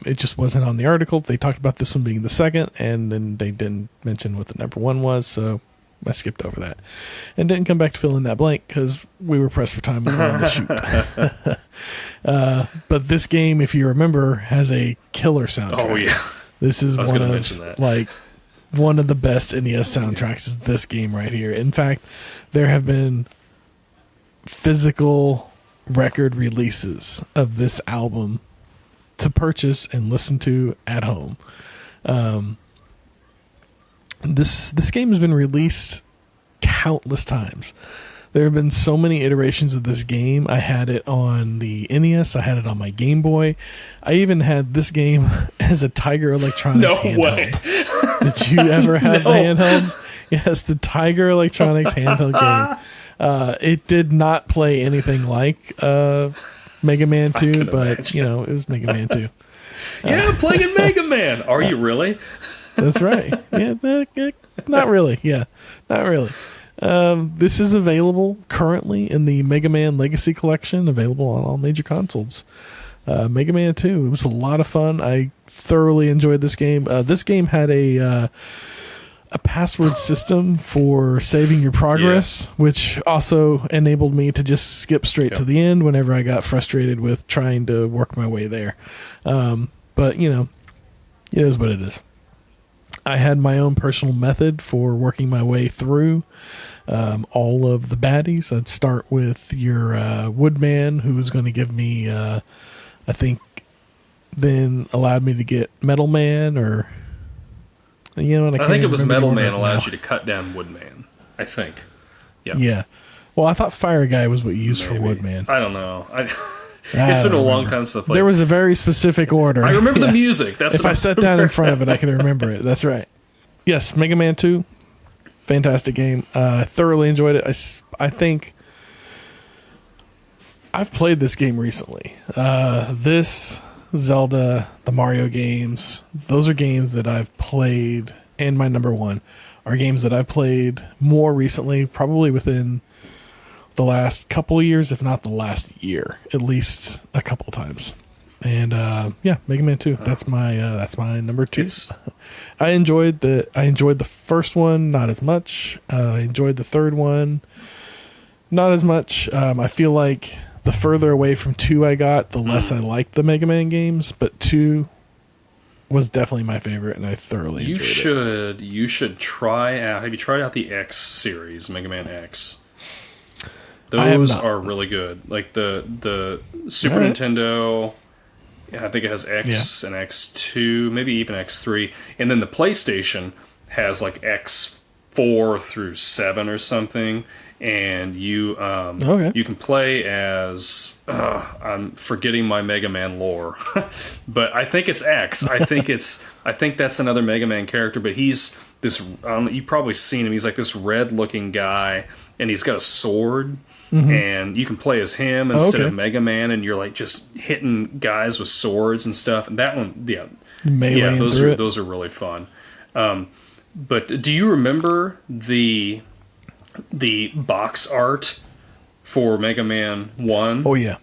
It just wasn't on the article. They talked about this one being the second, and then they didn't mention what the number 1 was, so I skipped over that. And didn't come back to fill in that blank because we were pressed for time and wanted to shoot. But this game, if you remember, has a killer soundtrack. Oh, yeah. This is one of the best NES soundtracks is this game right here. In fact, there have been physical record releases of this album to purchase and listen to at home. This game has been released countless times. There have been so many iterations of this game. I had it on the NES. I had it on my Game Boy. I even had this game as a Tiger Electronics handheld. No way. Did you ever have the handhelds? Yes, the Tiger Electronics handheld game. It did not play anything like Mega Man 2, but it was Mega Man 2. Yeah, playing Mega Man. Are you really? That's right. Yeah, not really. Yeah, not really. This is available currently in the Mega Man Legacy Collection, available on all major consoles. Mega Man 2, it was a lot of fun. I thoroughly enjoyed this game. This game had a password system for saving your progress, which also enabled me to just skip straight to the end whenever I got frustrated with trying to work my way there. But, it is what it is. I had my own personal method for working my way through all of the baddies. I'd start with your Woodman, who was going to give me, I think, then allowed me to get Metal Man, or I think it was Metal Man allows you to cut down Woodman. I think. Yeah. Yeah. Well, I thought Fire Guy was what you used for Woodman. I don't know. It's been a long time since I played. There was a very specific order. I remember the music. That's if I sat down in front of it, I can remember it. That's right. Yes, Mega Man 2, fantastic game. I thoroughly enjoyed it. I think I've played this game recently. This, Zelda, the Mario games, those are games that I've played, and my number 1 are games that I've played more recently, probably within the last couple of years, if not the last year, at least a couple of times. And Mega Man 2. That's my number 2. I enjoyed the first one, not as much. I enjoyed the third one, not as much. I feel like the further away from 2 I got, the less I liked the Mega Man games. But 2 was definitely my favorite, and I thoroughly enjoyed it. You should try out. Have you tried out the X series, Mega Man X? Those are really good. Like the Super Nintendo, I think it has X and X2, maybe even X3. And then the PlayStation has like X4 through 7 or something. and you Okay. you can play as I'm forgetting my Mega Man lore, but I think it's X. I think that's another Mega Man character, but he's this. You've probably seen him. He's like this red-looking guy, and he's got a sword. And you can play as him instead of Mega Man, and you're like just hitting guys with swords and stuff. And that one, Melee those are really fun. But do you remember the box art for Mega Man 1? Oh yeah.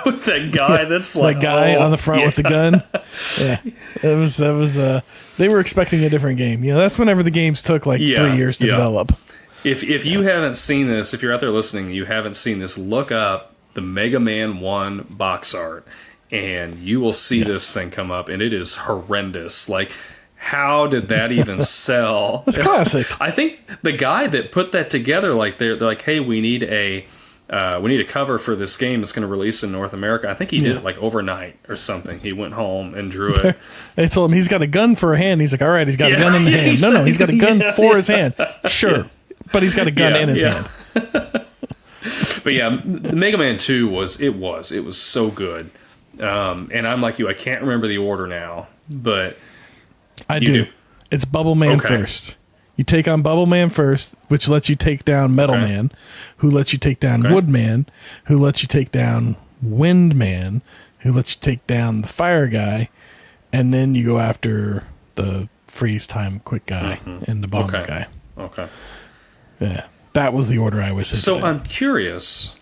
With that guy that's like that guy on the front with the gun. Yeah, that was. They were expecting a different game. That's whenever the games took like 3 years to develop. If you haven't seen this, if you're out there listening, you haven't seen this, look up the Mega Man 1 box art, and you will see this thing come up, and it is horrendous. Like, how did that even sell? It's classic. I think the guy that put that together, like they're like, hey, we need a cover for this game that's going to release in North America. I think he did it like overnight or something. He went home and drew it. They told him he's got a gun for a hand. He's like, all right, he's got a gun in the hand. No, he's got a gun for his hand. Sure. But he's got a gun in his hand. But yeah, the Mega Man 2 was so good. And I'm like you, I can't remember the order now, but I do. It's Bubble Man Okay. first. You take on Bubble Man first, which lets you take down Metal Man, who lets you take down Wood Man, who lets you take down Wind Man, who lets you take down the Fire Guy, and then you go after the Freeze Time Quick Guy and the Bomber Guy. Okay. Yeah, that was the order I was. So I'm curious,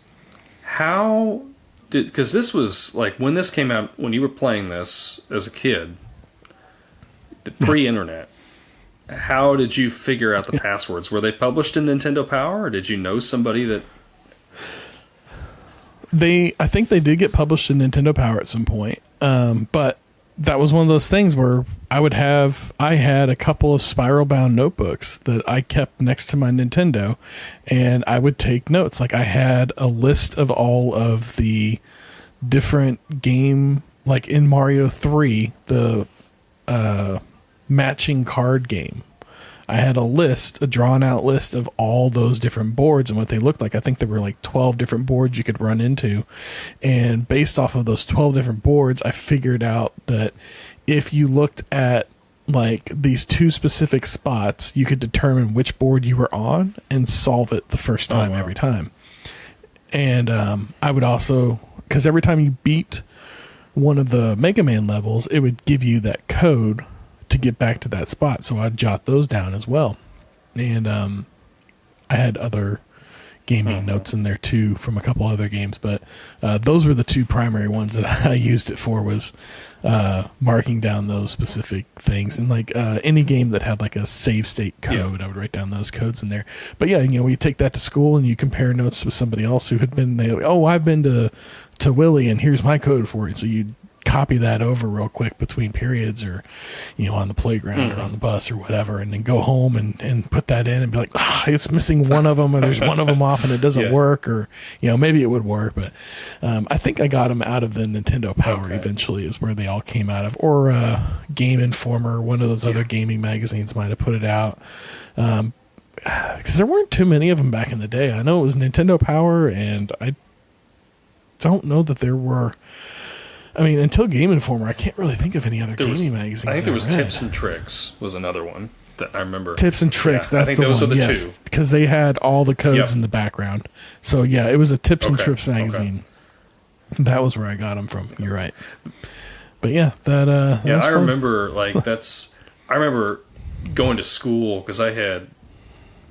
how did, because this was like when this came out, when you were playing this as a kid, pre-internet. How did you figure out the passwords? Were they published in Nintendo Power, or did you know somebody that? I think they did get published in Nintendo Power at some point, but that was one of those things where I had a couple of spiral bound notebooks that I kept next to my Nintendo, and I would take notes. Like I had a list of all of the different game, like in Mario 3, the matching card game. I had a drawn out list of all those different boards and what they looked like. I think there were like 12 different boards you could run into. And based off of those 12 different boards, I figured out that if you looked at like these two specific spots, you could determine which board you were on and solve it the first time every time. And I would also, because every time you beat one of the Mega Man levels, it would give you that code to get back to that spot, so I'd jot those down as well. And I had other gaming notes in there too from a couple other games, but those were the two primary ones that I used it for, was marking down those specific things. And like any game that had like a save state code, I would write down those codes in there. But yeah, you take that to school and you compare notes with somebody else who had been there. Oh, I've been to Willie and here's my code for it. So you copy that over real quick between periods, or on the playground or on the bus or whatever, and then go home and put that in and be like, it's missing one of them, or there's one of them off and it doesn't work, or maybe it would work. But I think I got them out of the Nintendo Power eventually, is where they all came out of, or Game Informer, one of those other gaming magazines might have put it out, because there weren't too many of them back in the day. I know it was Nintendo Power, and I don't know that there were. I mean, until Game Informer, I can't really think of any other gaming magazines. I think there was Tips and Tricks was another one that I remember. Tips and Tricks, that's the one. I think those are the two. Because they had all the codes in the background. So, yeah, it was a Tips and Tricks magazine. Okay. That was where I got them from. Okay. You're right. But, yeah, that was I fun. remember, I remember going to school, because I had,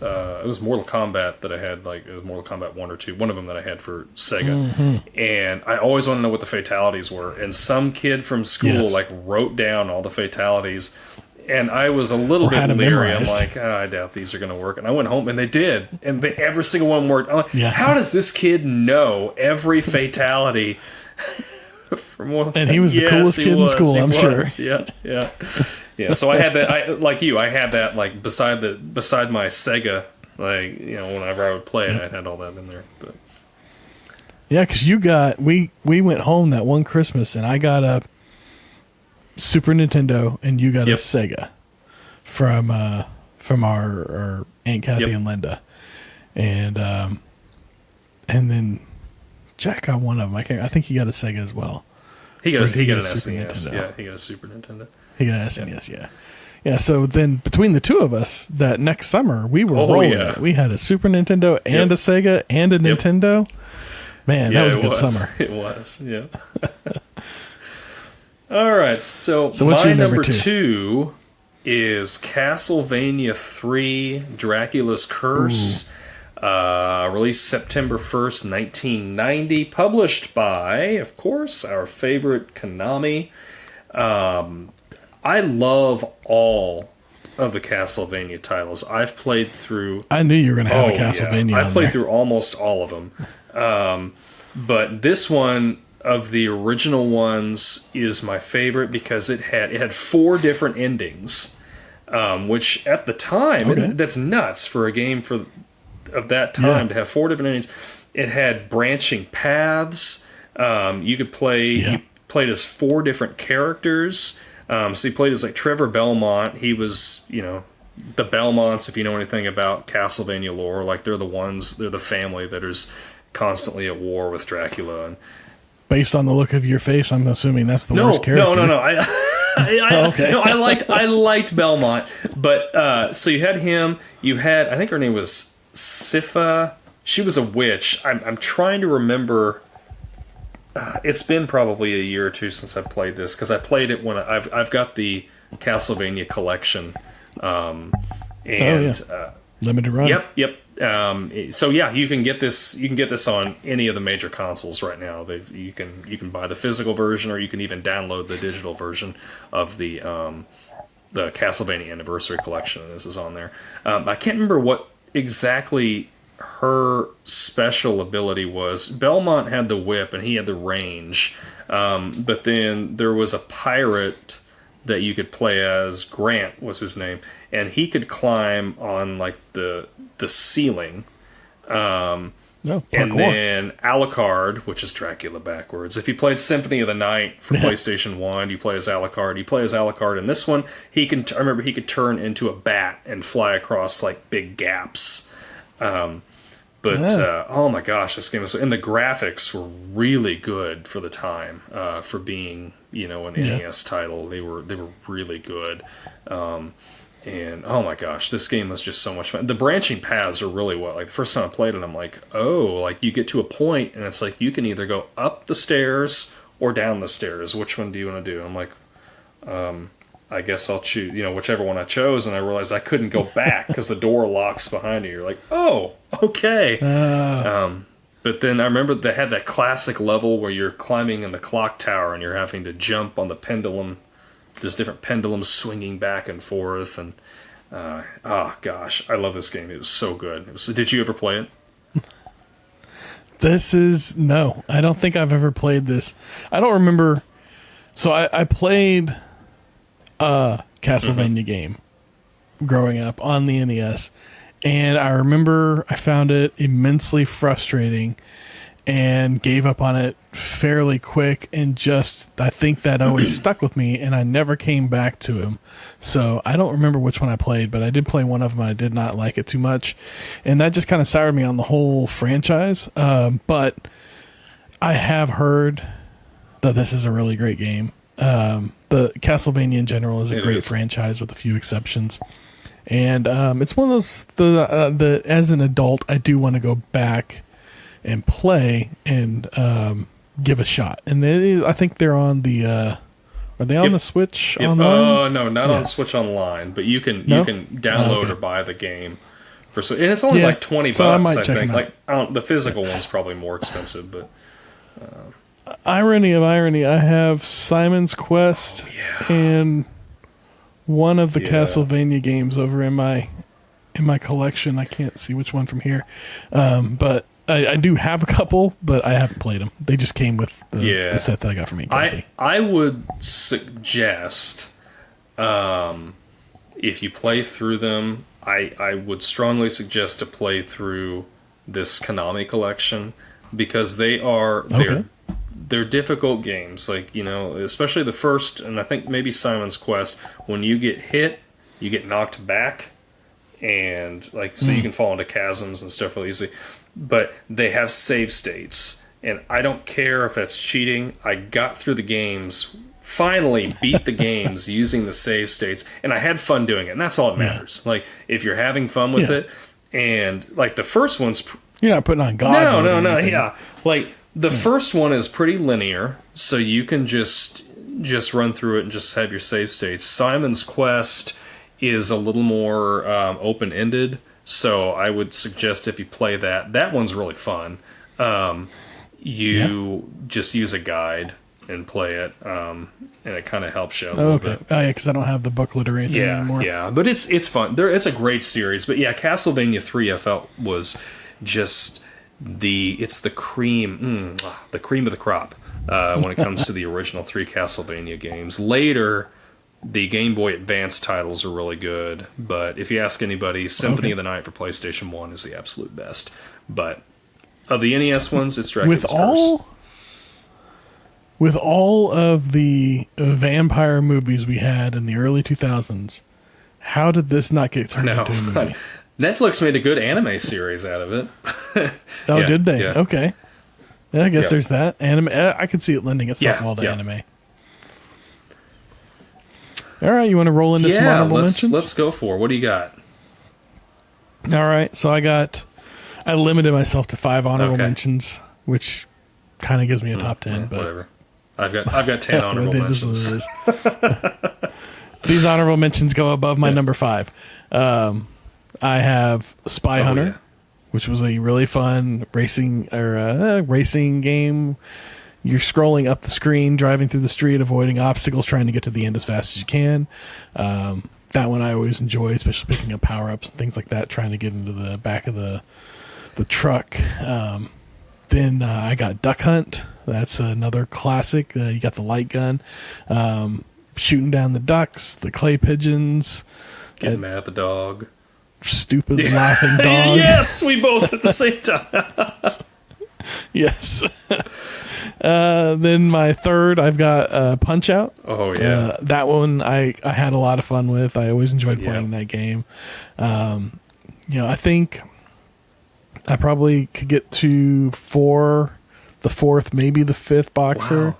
it was Mortal Kombat that I had, it was Mortal Kombat 1 or 2, one of them that I had for Sega. And I always wanted to know what the fatalities were. And some kid from school, wrote down all the fatalities. And I was a little bit leery. I'm like, I doubt these are going to work. And I went home, and they did. And every single one worked. I'm like, how does this kid know every fatality? And he was the coolest kid in school, I'm sure. Yeah. So I had that. I had that beside my Sega. Whenever I would play it, I had all that in there. But yeah, because we went home that one Christmas, and I got a Super Nintendo, and you got a Sega from our Aunt Kathy and Linda. and then Jack got one of them. I think he got a Sega as well. He got an Super SNES. Nintendo. Yeah, he got a Super Nintendo. He got an SNES. Yeah. So then between the two of us, that next summer we were rolling it. We had a Super Nintendo and a Sega and a Nintendo. Man, that was a good summer. It was. Yeah. All right, so what's my your number two is Castlevania 3 Dracula's Curse, released September 1st, 1990, published by, of course, our favorite Konami. I love all of the Castlevania titles. I've played through... I knew you were going to have a Castlevania I played through almost all of them. But this one... of the original ones is my favorite because it had 4 different endings, which at the time that's nuts for a game of that time to have 4 different endings. It had branching paths. You could play. You played as 4 different characters. So you played as like Trevor Belmont. He was the Belmonts. If you know anything about Castlevania lore, like they're the family that is constantly at war with Dracula and. Based on the look of your face, I'm assuming that's the worst character. No. I liked Belmont, but so you had him. You had, I think her name was Sypha. She was a witch. I'm trying to remember. It's been probably a year or 2 since I played this because I played it when I've got the Castlevania collection. Limited run. Yep. So yeah, you can get this. You can get this on any of the major consoles right now. You can buy the physical version, or you can even download the digital version of the Castlevania Anniversary Collection. And this is on there. I can't remember what exactly her special ability was. Belmont had the whip, and he had the range. But then there was a pirate that you could play as. Grant was his name, and he could climb on like the ceiling. And then Alucard, which is Dracula backwards. If you played Symphony of the Night for PlayStation 1, you play as Alucard. You play as Alucard in this one. I remember he could turn into a bat and fly across like big gaps. Oh my gosh, this game was... And the graphics were really good for the time, for being, an NES title. They were really good. And oh my gosh, this game was just so much fun. The branching paths are really what, like the first time I played it, I'm like, like you get to a point and it's like you can either go up the stairs or down the stairs. Which one do you want to do? I'm like, I guess I'll choose, whichever one I chose. And I realized I couldn't go back because the door locks behind you. You're like, oh, okay. But then I remember they had that classic level where you're climbing in the clock tower and you're having to jump on the pendulum. There's different pendulums swinging back and forth, and gosh, I love this game. It was so good. Did you ever play it? No, I don't think I've ever played this. I don't remember. So I played a Castlevania game growing up on the NES, and I remember I found it immensely frustrating and gave up on it fairly quick, and I think that always stuck with me, and I never came back to him. So I don't remember which one I played, but I did play one of them, and I did not like it too much, and that just kind of soured me on the whole franchise. But I have heard that this is a really great game. The Castlevania in general is a great franchise with a few exceptions. And it's one of those, as an adult, I do want to go back and play and give a shot. And I think they're on the are they on the Switch online? No, not on Switch Online, but you can download or buy the game for and it's only like $20 I think. Like the physical one's probably more expensive, but irony of irony, I have Simon's Quest and one of the Castlevania games over in my collection. I can't see which one from here. But I do have a couple, but I haven't played them. They just came with the set that I got from me. I would suggest, if you play through them, I would strongly suggest to play through this Konami collection, because they're difficult games. Like, especially the first, and I think maybe Simon's Quest, when you get hit, you get knocked back. and like so you can fall into chasms and stuff really easily. But they have save states, and I don't care if that's cheating. I got through the games, finally beat the games using the save states, and I had fun doing it, and that's all that matters. Like if you're having fun with it, and like the first one's you're not putting on God. No, yeah. Like the first one is pretty linear, so you can just run through it and just have your save states. Simon's Quest is a little more open-ended, so I would suggest if you play that one's really fun. You just use a guide and play it, and it kind of helps you a little bit. Oh, yeah, because I don't have the booklet or anything anymore. Yeah, but it's fun. It's a great series. But yeah, Castlevania 3 I felt was just the cream of the crop when it comes to the original 3 Castlevania games. Later, the Game Boy Advance titles are really good, but if you ask anybody, Symphony of the Night for PlayStation 1 is the absolute best. But of the NES ones, it's Dracula's Curse. With all of the vampire movies we had in the early 2000s, how did this not get turned into a movie? Netflix made a good anime series out of it. Did they? Yeah. Okay. Yeah, I guess there's that. Anime. I could see it lending itself well to anime. All right, you want to roll into some honorable mentions? Let's go for it. What do you got? All right, so I limited myself to 5 honorable mentions, which kind of gives me a top 10. But whatever. I've got 10 honorable mentions. These honorable mentions go above my number 5. I have Spy Hunter, which was a really fun racing game. You're scrolling up the screen, driving through the street, avoiding obstacles, trying to get to the end as fast as you can. That one I always enjoy, especially picking up power-ups and things like that, trying to get into the back of the truck. Then I got Duck Hunt. That's another classic. You got the light gun, shooting down the ducks, the clay pigeons. Getting mad at the dog. Stupid laughing dog. Yes, we both at the same time. Yes. Then my third, I've got Punch Out. Oh, yeah. That one I had a lot of fun with. I always enjoyed playing that game. I think I probably could get to the fourth, maybe the fifth Boxer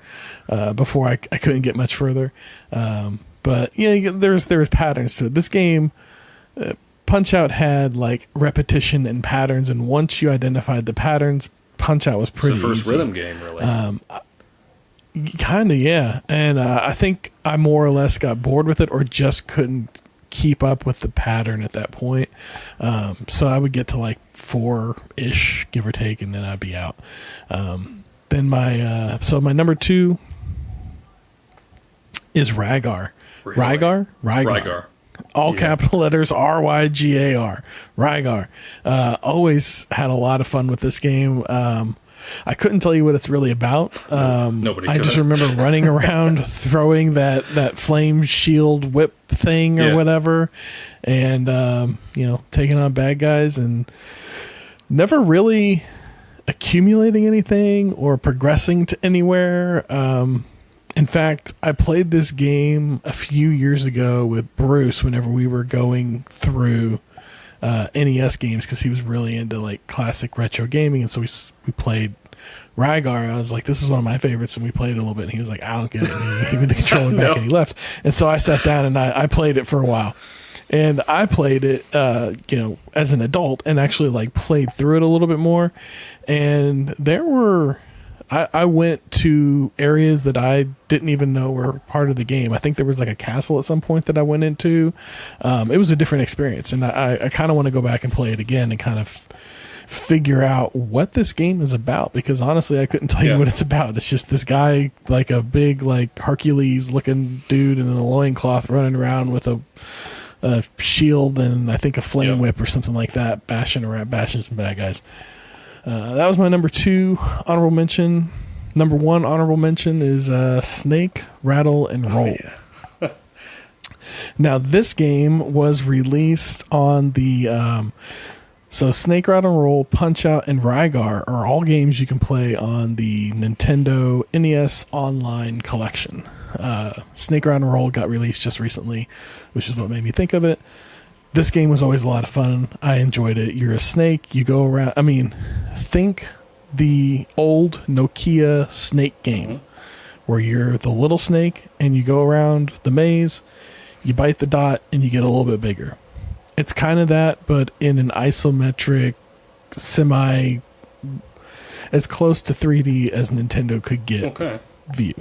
before I couldn't get much further. But there's patterns to it. This game, Punch Out had like repetition and patterns, and once you identified the patterns, Punch Out was pretty easy. It's the first rhythm game, really. Kind of, yeah. And I think I more or less got bored with it or just couldn't keep up with the pattern at that point. So I would get to like 4-ish, give or take, and then I'd be out. Then my number 2 is Rygar. Really? Rygar. All capital letters, Rygar. Rygar. Always had a lot of fun with this game. I couldn't tell you what it's really about. Nobody could. I just remember running around throwing that flame shield whip thing or whatever, and taking on bad guys, and never really accumulating anything or progressing to anywhere. In fact, I played this game a few years ago with Bruce whenever we were going through NES games, because he was really into like classic retro gaming, and so we played Rygar. I was like, this is one of my favorites, and we played it a little bit, and he was like, I don't get it. And he gave me the controller back and he left. And so I sat down and I played it for a while. And I played it, as an adult, and actually like played through it a little bit more. And I went to areas that I didn't even know were part of the game. I think there was like a castle at some point that I went into. It was a different experience, and I kind of want to go back and play it again and kind of figure out what this game is about, because honestly I couldn't tell you what it's about. It's just this guy, like a big like Hercules looking dude in a loincloth running around with a shield and I think a flame whip or something like that, bashing some bad guys. That was my number 2 honorable mention. Number 1 honorable mention is Snake, Rattle, and Roll. Oh, yeah. Now, this game was released on the... so Snake, Rattle, and Roll, Punch Out, and Rygar are all games you can play on the Nintendo NES Online Collection. Snake, Rattle, and Roll got released just recently, which is what made me think of it. this game was always a lot of fun. I enjoyed it. You're a snake. You go around. I mean, think the old Nokia snake game where you're the little snake and you go around the maze, you bite the dot, and you get a little bit bigger. It's kind of that, but in an isometric, as close to 3D as Nintendo could get view.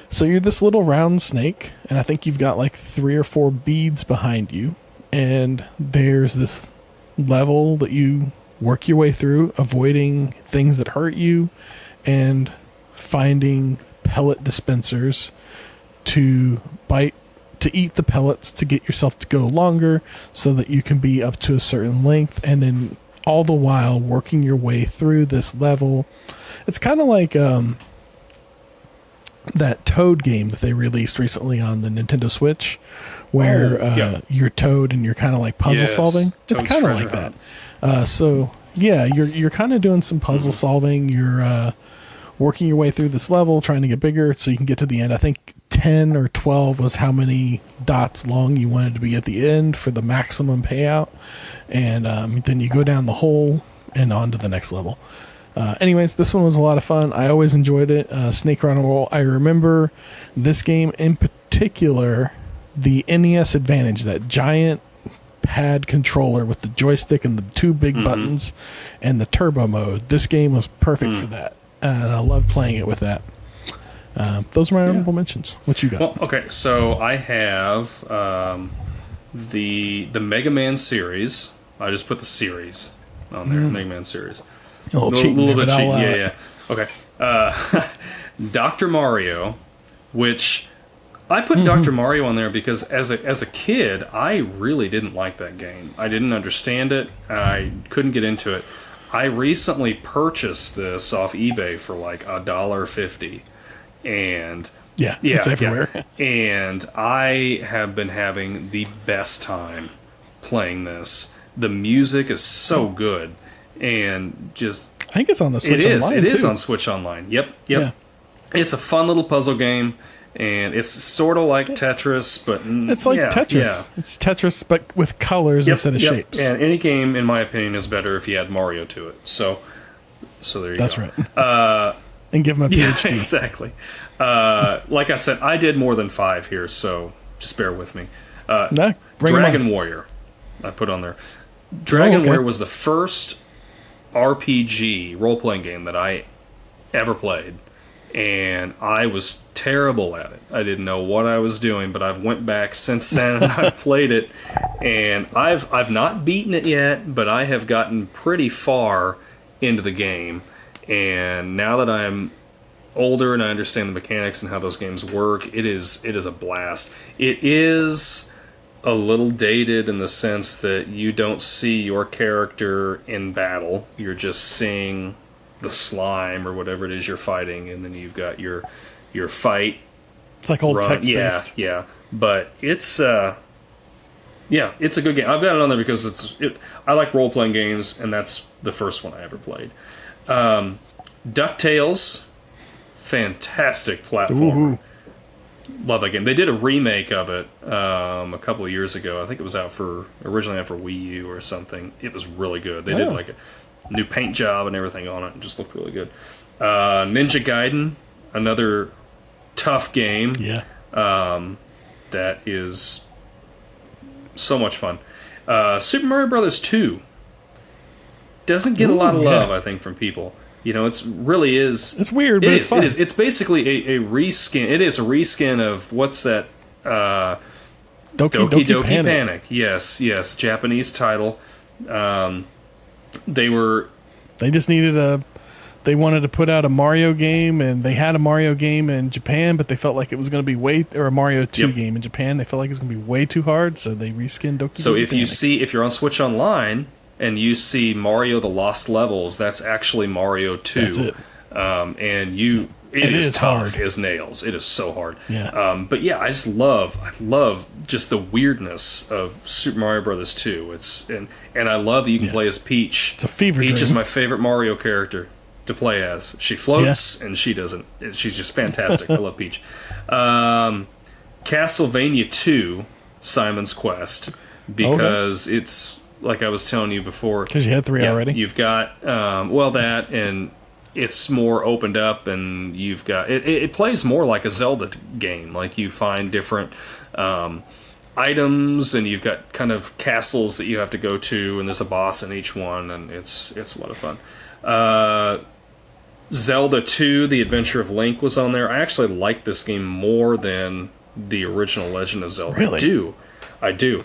So you're this little round snake, and I think you've got like 3 or 4 beads behind you, and there's this level that you work your way through, avoiding things that hurt you, and finding pellet dispensers to eat the pellets to get yourself to go longer so that you can be up to a certain length, and then all the while working your way through this level. It's kind of like that Toad game that they released recently on the Nintendo Switch, where you're Toad and you're kind of like puzzle solving. It's kind of like that. So yeah, you're kind of doing some puzzle solving. You're working your way through this level, trying to get bigger so you can get to the end. I think 10 or 12 was how many dots long you wanted to be at the end for the maximum payout. And then you go down the hole and on to the next level. Anyways, this one was a lot of fun. I always enjoyed it. Snake Run and Roll. I remember this game in particular, the NES Advantage, that giant pad controller with the joystick and the 2 big buttons and the turbo mode. This game was perfect for that. And I loved playing it with that. Those are my honorable mentions. What you got? Well, okay, so I have the Mega Man series. I just put the series on there, Mega Man series. A little cheating, bit cheating. Yeah. Okay. Dr. Mario, which I put Dr. Mario on there because as a kid, I really didn't like that game. I didn't understand it. I couldn't get into it. I recently purchased this off eBay for like $1.50, and it's everywhere. And I have been having the best time playing this. The music is so good, and just I think it's on the Switch Online. It is on Switch Online. Yep. Yeah. It's a fun little puzzle game. And it's sort of like Tetris, but it's like Tetris. Yeah. It's Tetris, but with colors instead of shapes. And any game, in my opinion, is better if you add Mario to it. So there you go. That's right. And give him a PhD. Yeah, exactly. Like I said, I did more than 5 here, so just bear with me. Dragon Warrior, I put on there. Dragon Warrior was the first RPG role-playing game that I ever played. And I was terrible at it. I didn't know what I was doing, but I've went back since then and I've played it, and I've not beaten it yet, but I have gotten pretty far into the game. And now that I'm older and I understand the mechanics and how those games work, it is a blast. It is a little dated in the sense that you don't see your character in battle. You're just seeing the slime or whatever it is you're fighting, and then you've got your fight. It's like old text-based. Yeah. But it's a good game. I've got it on there because I like role-playing games, and that's the first one I ever played. DuckTales, fantastic platform. Love that game. They did a remake of it a couple of years ago. I think it was originally out for Wii U or something. It was really good. They did like a new paint job and everything on it. It just looked really good. Ninja Gaiden, another tough game. Yeah. That is so much fun. Super Mario Brothers 2 doesn't get a lot of love, I think, from people. You know, it's really is. It's weird, but it's fun. It is. It's basically a reskin. It is a reskin of what's that? Doki Doki Panic. Yes, Japanese title. They just needed they wanted to put out a Mario game, and they had a Mario game in Japan, but they felt like it was going to be or a Mario 2 game in Japan. They felt like it was going to be way too hard, so they reskinned Doki Doki Panic. If you're on Switch Online and you see Mario the Lost Levels, that's actually Mario 2. That's it. And it is tough as nails. It is so hard. Yeah. But yeah, I love just the weirdness of Super Mario Brothers 2. And I love that you can play as Peach. It's a fever dream. Peach is my favorite Mario character to play as. She floats and she doesn't. She's just fantastic. I love Peach. Castlevania 2, Simon's Quest. because it's like I was telling you before. Because you had 3 already. You've got that, and it's more opened up, and you've got it plays more like a Zelda game. Like you find different items, and you've got kind of castles that you have to go to, and there's a boss in each one, and it's a lot of fun. Zelda 2, The Adventure of Link was on there. I actually like this game more than the original Legend of Zelda. Really? I do.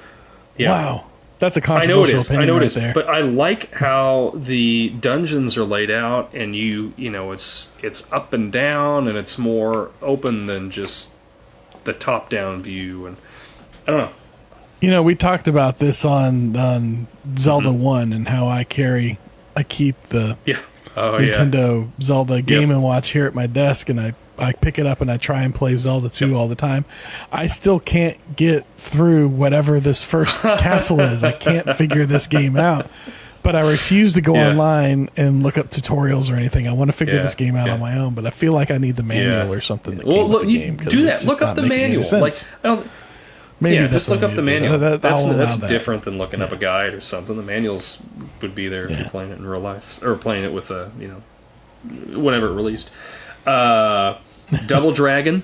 Yeah. Wow. That's a controversial opinion. I know it right is. there. But I like how the dungeons are laid out, and you know, it's up and down, and it's more open than just the top-down view. And I don't know. You know, we talked about this on Zelda 1 and how I keep the Nintendo Zelda Game & Watch here at my desk, and I pick it up and I try and play Zelda 2 all the time. I still can't get through whatever this first castle is. I can't figure this game out. But I refuse to go online and look up tutorials or anything. I want to figure this game out on my own, but I feel like I need the manual or something. That came with the game, do that. Look up the manual. Like, maybe just look up the manual. That's that. different than looking up a guide or something. The manuals would be there if you're playing it in real life, or playing it with whenever it released. Double Dragon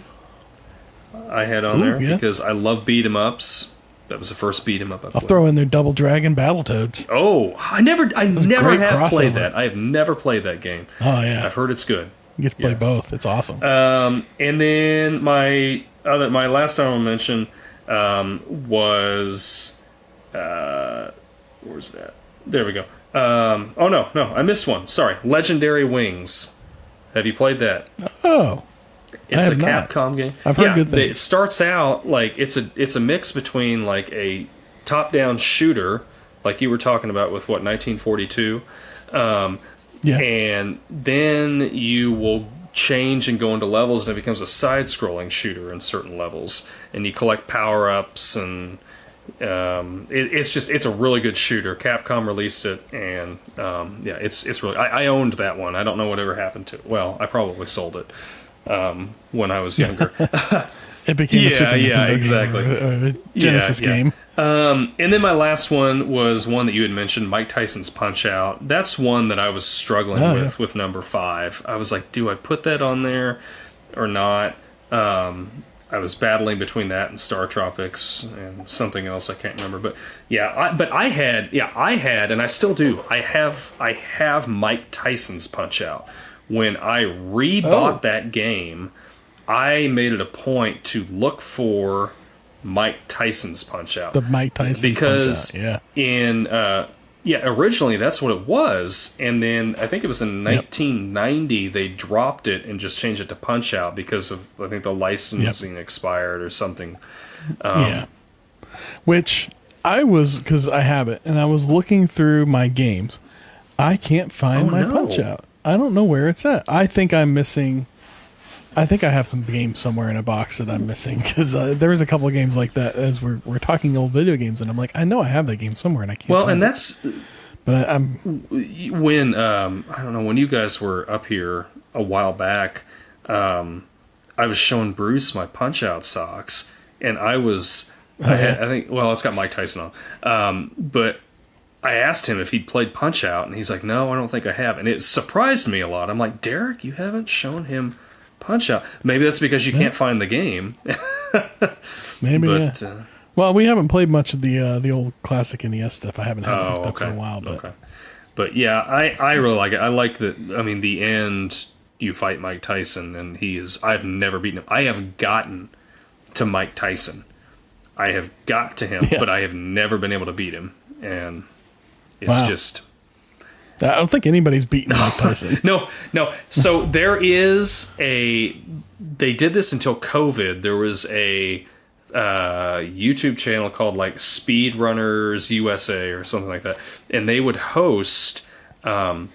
I had on there because I love beat 'em ups. That was the first beat 'em up. I'll throw in there Double Dragon Battletoads. Oh, I never have played that. I have never played that game. Oh yeah, I've heard it's good. You get to play both. It's awesome. And then my last honorable mention was where's that? There we go. Oh no, I missed one. Sorry, Legendary Wings. Have you played that? Oh, it's a Capcom game. I've heard good things. It starts out like it's a mix between like a top-down shooter, like you were talking about with 1942, and then you will change and go into levels, and it becomes a side-scrolling shooter in certain levels, and you collect power-ups, and it's a really good shooter. Capcom released it, and it's really. I owned that one. I don't know whatever happened to it. Well, I probably sold it when I was younger. It became a Super Nintendo exactly. game, a Genesis game. And then my last one was one that you had mentioned, Mike Tyson's Punch-Out. That's one that I was struggling with number 5. I was like, do I put that on there or not? I was battling between that and Star Tropics and something else I can't remember. But I had, and I still do. I have Mike Tyson's Punch-Out. When I rebought that game, I made it a point to look for Mike Tyson's Punch-Out. The Mike Tyson because Punch-Out, originally that's what it was, and then I think it was in 1990 they dropped it and just changed it to Punch-Out because of, I think, the licensing expired or something. Which because I have it, and I was looking through my games. I can't find my Punch-Out. I don't know where it's at. I think I'm missing. I think I have some games somewhere in a box that I'm missing, because there was a couple of games like that as we're talking old video games, and I'm like, I know I have that game somewhere, and I can't. Well, find and it. that's But I'm when I don't know, when you guys were up here a while back. I was showing Bruce my Punch-Out socks, and I think it's got Mike Tyson on, but I asked him if he'd played Punch-Out, and he's like, no, I don't think I have. And it surprised me a lot. I'm like, Derek, you haven't shown him Punch-Out. Maybe that's because you can't find the game. Maybe, but, well, we haven't played much of the old classic NES stuff. I haven't had it hooked up for a while. But yeah, I really like it. I like the end, you fight Mike Tyson, and I've never beaten him. I have gotten to Mike Tyson. I have got to him, but I have never been able to beat him. And it's just... I don't think anybody's beaten Mike Tyson. No. So there is they did this until COVID. There was a YouTube channel called like Speedrunners USA or something like that. And they would host at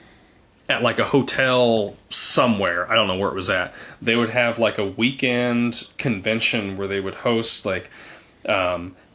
like a hotel somewhere. I don't know where it was at. They would have like a weekend convention where they would host like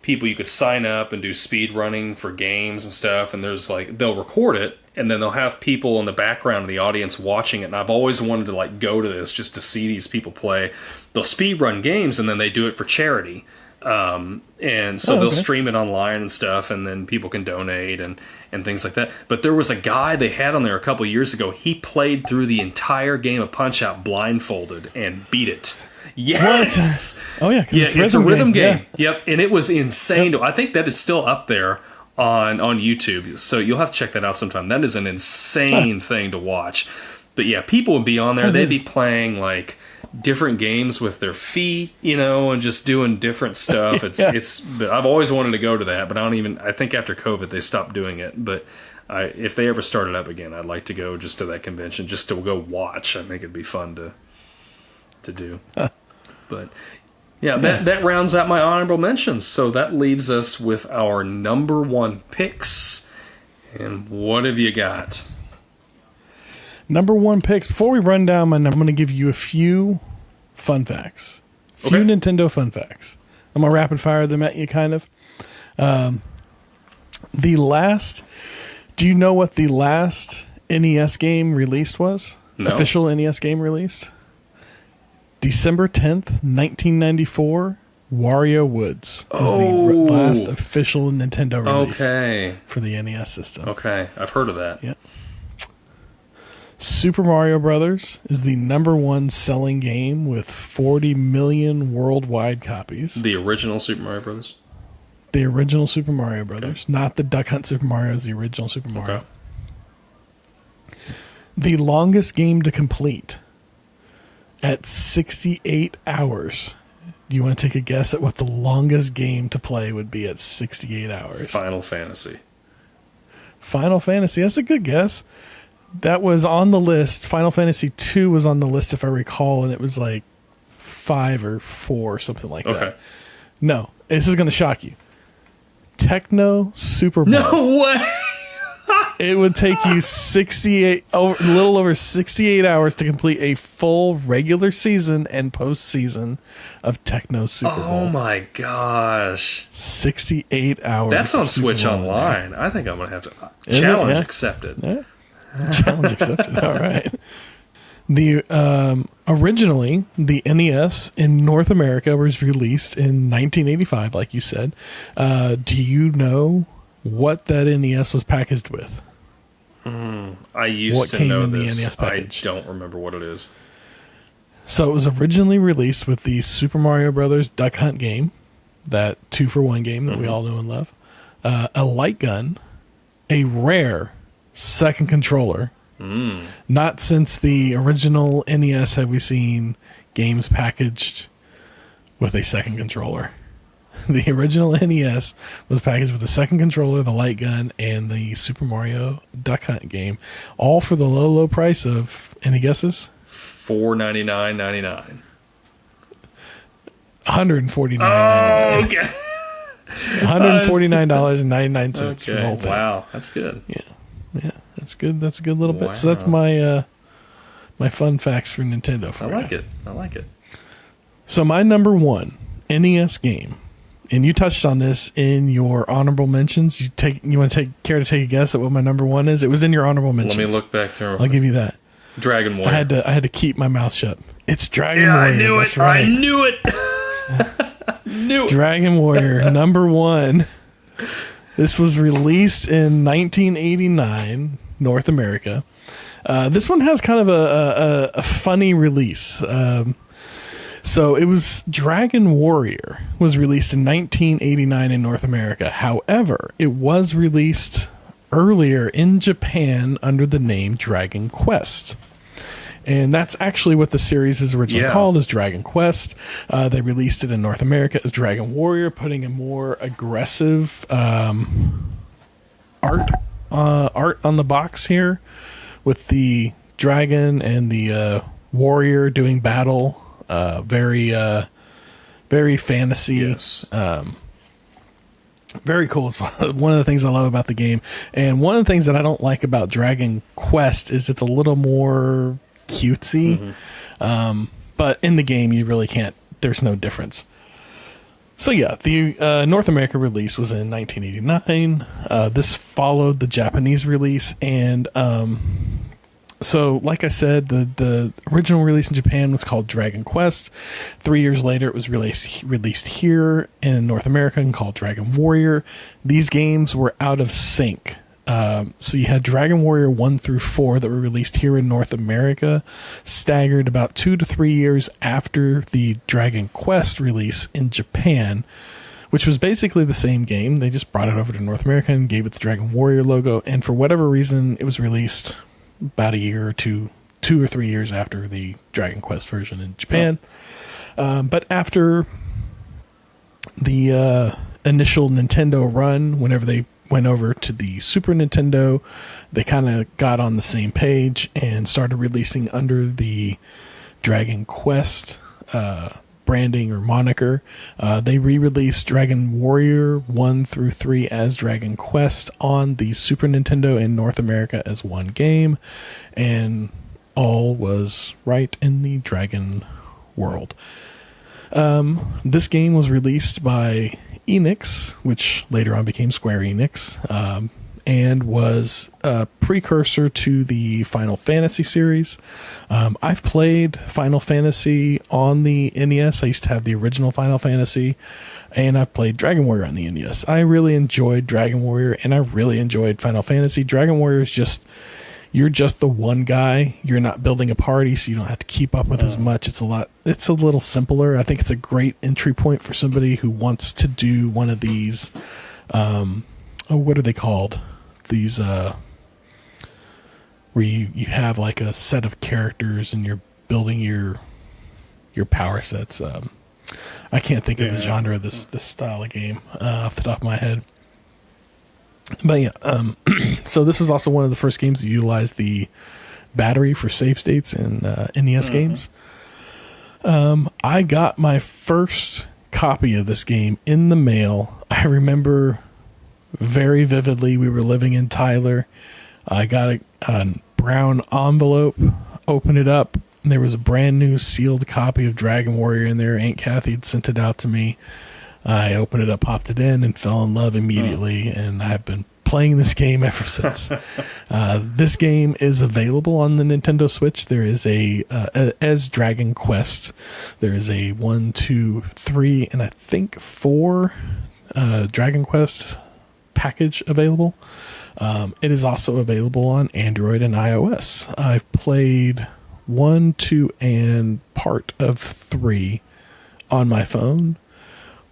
people you could sign up and do speed running for games and stuff. And there's like, they'll record it, and then they'll have people in the background of the audience watching it. And I've always wanted to like go to this just to see these people play. They'll speed run games, and then they do it for charity. And so they'll stream it online and stuff, and then people can donate and things like that. But there was a guy they had on there a couple years ago. He played through the entire game of Punch-Out blindfolded and beat it. Yes! What? Oh, yeah. It's a rhythm game. Yeah. Yep, and it was insane. Yep. I think that is still up there on YouTube, so you'll have to check that out sometime. That is an insane thing to watch. But yeah, people would be on there. They'd be playing, like, different games with their feet, and just doing different stuff. But I've always wanted to go to that, but I think after COVID they stopped doing it. But if they ever started up again, I'd like to go just to that convention, just to go watch. I think it'd be fun to do. But yeah, that rounds out my honorable mentions. So that leaves us with our number one picks. And what have you got? Number one picks. Before we run down I'm going to give you a few fun facts. Nintendo fun facts. I'm going to rapid fire them at you, kind of. Do you know what the last NES game released was? No. Official NES game released? December 10th, 1994, Wario Woods was the last official Nintendo release for the NES system. Okay, I've heard of that. Yeah. Super Mario Brothers is the number one selling game with 40 million worldwide copies. The original Super Mario Brothers? The original Super Mario Brothers. Okay. Not the Duck Hunt Super Mario, is the original Super Mario. Okay. The longest game to complete at 68 hours. Do you want to take a guess at what the longest game to play would be at 68 hours? Final Fantasy. Final Fantasy. That's a good guess. That was on the list. Final Fantasy II was on the list, if I recall, and it was like 5 or 4, something like that. No, this is going to shock you. Techno Super Mario. No way! It would take you a little over 68 hours to complete a full regular season and postseason of Techno Super Bowl. Oh my gosh. 68 hours. That's on Switch Online. I think I'm going to have to... Challenge accepted. Yeah. Challenge accepted. All right. Originally, the NES in North America was released in 1985, like you said. Do you know what that NES was packaged with? I used to know this. I don't remember what it is. So it was originally released with the Super Mario Brothers Duck Hunt game, that 2-for-1 game that we all know and love, a light gun, a rare second controller. Not since the original NES have we seen games packaged with a second controller. The original NES was packaged with a second controller, the light gun, and the Super Mario Duck Hunt game, all for the low price of, any guesses? $499.99. $149.99. Okay. $149.99 for the whole thing. Wow, that's good. Yeah, that's good. That's a good little bit. So that's my my fun facts for Nintendo for you. I like it. So my number one NES game, and you touched on this in your honorable mentions. You want to care to take a guess at what my number one is? It was in your honorable mentions. Let me look back through. I'll give you that. Dragon Warrior. I had to keep my mouth shut. It's Dragon Warrior. I knew That's it. right. I knew it. Knew it. Dragon Warrior number one. This was released in 1989, North America. This one has kind of a funny release. So it was Dragon Warrior was released in 1989 in North America. However, it was released earlier in Japan under the name Dragon Quest. And that's actually what the series is originally called, is Dragon Quest. They released it in North America as Dragon Warrior, putting a more aggressive art on the box here, with the dragon and the warrior doing battle. Very fantasy. Yes. Very cool. It's one of the things I love about the game. And one of the things that I don't like about Dragon Quest is it's a little more cutesy. But in the game, you really can't. There's no difference. So yeah, the North America release was in 1989. This followed the Japanese release, and So, like I said, the original release in Japan was called Dragon Quest. 3 years later, it was released here in North America and called Dragon Warrior. These games were out of sync. So you had Dragon Warrior 1 through 4 that were released here in North America, staggered about 2 to 3 years after the Dragon Quest release in Japan, which was basically the same game. They just brought it over to North America and gave it the Dragon Warrior logo. And for whatever reason, it was released about a year or 2 or 3 years after the Dragon Quest version in Japan. But after the initial Nintendo run, whenever they went over to the Super Nintendo, they kind of got on the same page and started releasing under the Dragon Quest branding or moniker. They re-released Dragon Warrior 1 through 3 as Dragon Quest on the Super Nintendo in North America as one game, and all was right in the Dragon world. This game was released by Enix, which later on became Square Enix, and was a precursor to the Final Fantasy series. I've played Final Fantasy on the NES. I used to have the original Final Fantasy, and I've played Dragon Warrior on the NES. I really enjoyed Dragon Warrior, and I really enjoyed Final Fantasy. Dragon Warrior is just, you're just the one guy. You're not building a party, so you don't have to keep up with as much. It's a little simpler. I think it's a great entry point for somebody who wants to do one of these, what are they called? These where you have like a set of characters and you're building your power sets. I can't think of the genre of this style of game off the top of my head. But yeah, so this was also one of the first games that utilized the battery for save states in NES games. I got my first copy of this game in the mail. I remember very vividly, we were living in Tyler. I got a brown envelope, opened it up, and there was a brand new sealed copy of Dragon Warrior in there. Aunt Kathy had sent it out to me. I opened it up, popped it in, and fell in love immediately, and I've been playing this game ever since. This game is available on the Nintendo Switch. There is as Dragon Quest, there is a 1, 2, 3, and I think 4 Dragon Quest package available. It is also available on Android and iOS. I've played 1, 2, and part of 3 on my phone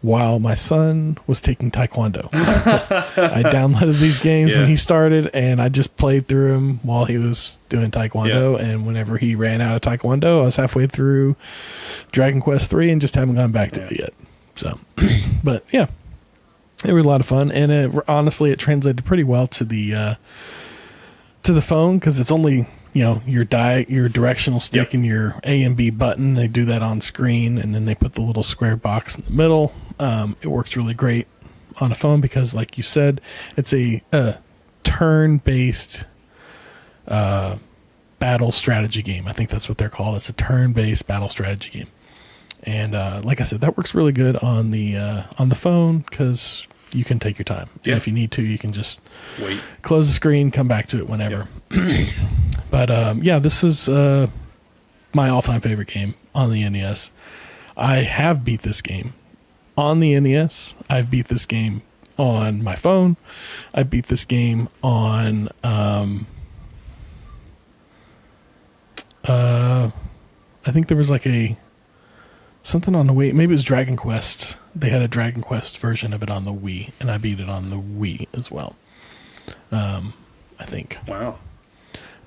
while my son was taking Taekwondo. I downloaded these games when he started, and I just played through them while he was doing Taekwondo. And whenever he ran out of Taekwondo, I was halfway through Dragon Quest 3 and just haven't gone back to it yet. So, but yeah, they were a lot of fun, and honestly, it translated pretty well to the phone, because it's only, your directional stick and your A and B button. They do that on screen, and then they put the little square box in the middle. It works really great on a phone because, like you said, it's a turn-based battle strategy game. I think that's what they're called. It's a turn-based battle strategy game. And like I said, that works really good on the phone because you can take your time. Yeah. And if you need to, you can just wait, close the screen, come back to it whenever. Yep. But this is my all-time favorite game on the NES. I have beat this game on the NES. I've beat this game on my phone. I beat this game on I think there was like something on the Wii. Maybe it was Dragon Quest. They had a Dragon Quest version of it on the Wii, and I beat it on the Wii as well. I think. Wow.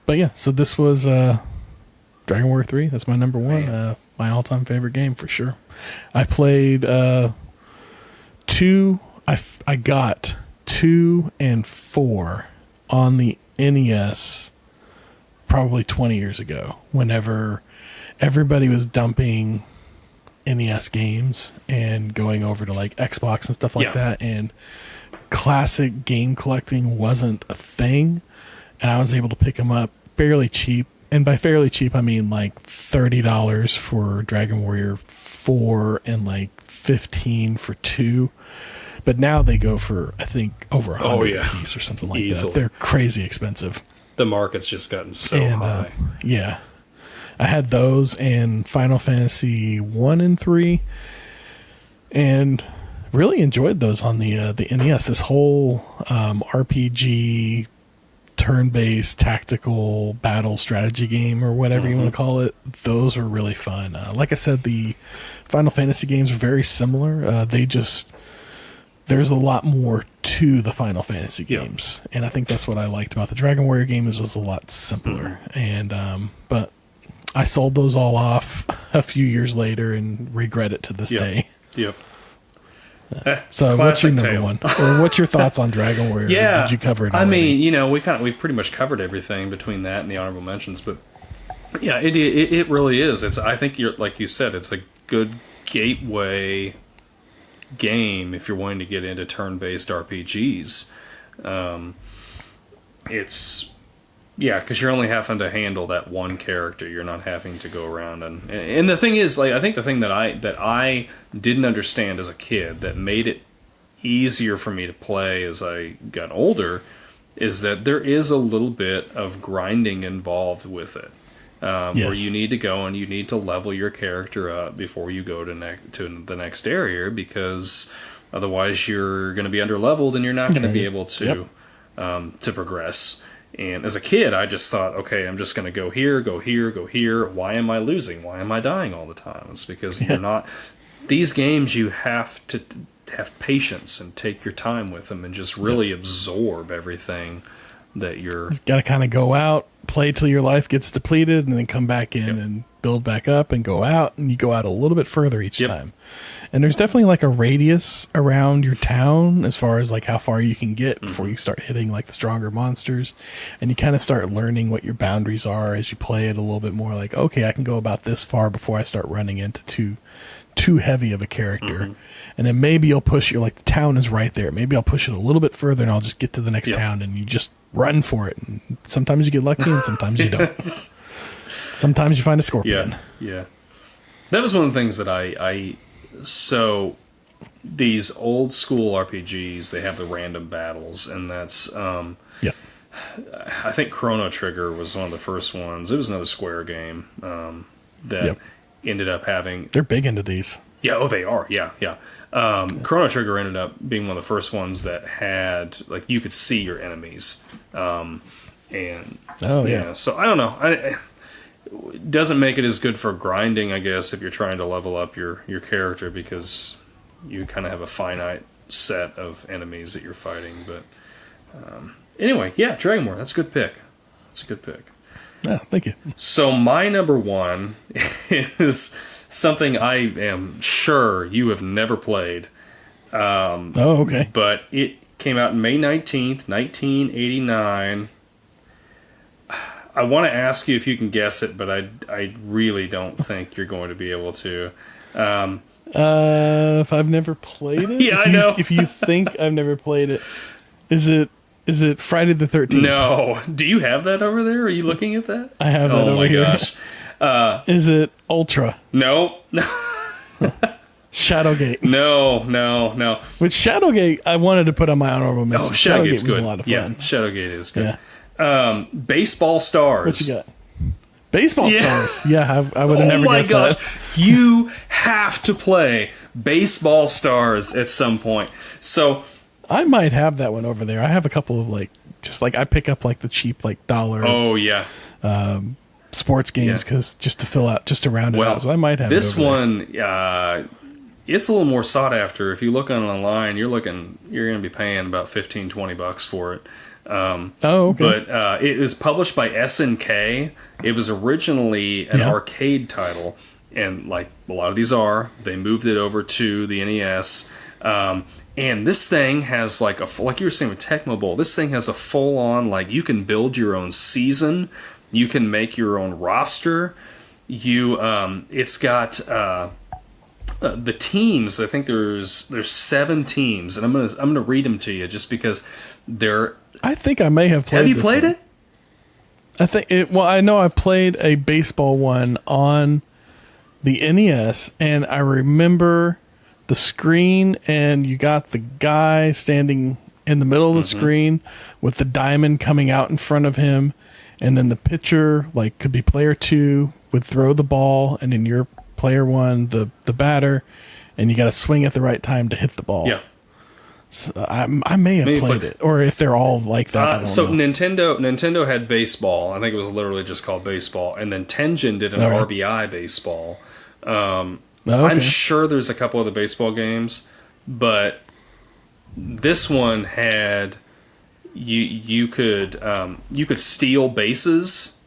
But yeah, so this was Dragon Warrior 3. That's my number one. My all-time favorite game for sure. I played 2. I got 2 and 4 on the NES probably 20 years ago, whenever everybody was dumping NES games and going over to like Xbox and stuff like that, and classic game collecting wasn't a thing, and I was able to pick them up fairly cheap. And by fairly cheap, I mean like $30 for Dragon Warrior 4 and like $15 for 2. But now they go for, I think, over $100 a piece or something like that. They're crazy expensive. The market's just gotten so And, high. yeah. I had those and Final Fantasy 1 and 3, and really enjoyed those on the NES. This whole RPG, turn-based tactical battle strategy game, or whatever you want to call it, those were really fun. Like I said, the Final Fantasy games are very similar. There's a lot more to the Final Fantasy games, and I think that's what I liked about the Dragon Warrior game, is it was a lot simpler. And but I sold those all off a few years later and regret it to this day. Yep. So what's your number one? Or what's your thoughts on Dragon Warrior? Yeah. Did you cover it already? I mean, we pretty much covered everything between that and the honorable mentions, but yeah, it really is. I think like you said, it's a good gateway game if you're wanting to get into turn-based RPGs. Because you're only having to handle that one character. You're not having to go around and the thing is, like, I think the thing that I didn't understand as a kid that made it easier for me to play as I got older is that there is a little bit of grinding involved with it. Where you need to go and you need to level your character up before you go to the next area, because otherwise you're going to be underleveled and you're not going to be able to progress. And as a kid, I just thought, okay, I'm just going to go here, go here, go here. Why am I losing? Why am I dying all the time? It's because you're not... These games, you have to have patience and take your time with them and just really absorb everything that you're... You've got to kind of go out, play till your life gets depleted, and then come back in and build back up and go out, and you go out a little bit further each time. And there's definitely like a radius around your town as far as like how far you can get before you start hitting like the stronger monsters, and you kind of start learning what your boundaries are as you play it a little bit more. Like, okay, I can go about this far before I start running into too heavy of a character. And then maybe you'll push the town is right there. Maybe I'll push it a little bit further and I'll just get to the next town, and you just run for it. And sometimes you get lucky and sometimes you don't. Sometimes you find a scorpion. Yeah. That was one of the things that so these old school RPGs, they have the random battles, and that's I think Chrono Trigger was one of the first ones. It was another Square game that ended up having... They're big into these. Yeah, oh, they are. Yeah. Chrono Trigger ended up being one of the first ones that had, like, you could see your enemies. So I don't know. It doesn't make it as good for grinding, I guess, if you're trying to level up your character, because you kind of have a finite set of enemies that you're fighting. But anyway, yeah, Dragon War, that's a good pick. That's a good pick. Yeah, thank you. So my number one is something I am sure you have never played. Okay. But it came out May 19th, 1989. I want to ask you if you can guess it, but I really don't think you're going to be able to. If I've never played it? Yeah, I know. If you think I've never played it, is it Friday the 13th? No. Do you have that over there? Are you looking at that? I have that over here. Oh my gosh. Is it Ultra? No. Shadowgate. No. With Shadowgate, I wanted to put on my honorable mention. Shadowgate's was good. a lot of fun. Yeah, Shadowgate is good. Yeah. Baseball Stars. What you got? Baseball Stars. Yeah, I would have never guessed that. You have to play Baseball Stars at some point. So I might have that one over there. I have a couple of I pick up the cheap dollar. Oh yeah. Sports games just to round it out. So I might have this it over one. It's a little more sought after. If you look online, you're going to be paying about $15-$20 for it. Okay. But it was published by SNK. It was originally an arcade title, and like a lot of these they moved it over to the NES. And this thing has like you were saying with Tecmo Bowl, this thing has a full-on, you can build your own season, you can make your own roster. It's got the teams. I think there's 7 teams, and I'm gonna read them to you just because they're. I think I may have played. Have you played it? I think it. Well, I know I played a baseball one on the NES, and I remember the screen, and you got the guy standing in the middle of the screen with the diamond coming out in front of him, and then the pitcher, like, could be player 2, would throw the ball, and then your player 1, the batter, and you got to swing at the right time to hit the ball. Yeah. So I may have played it, or if they're all like that. I don't know. Nintendo had baseball. I think it was literally just called baseball, and then Tengen did an RBI baseball. I'm sure there's a couple of the baseball games, but this one had you could steal bases.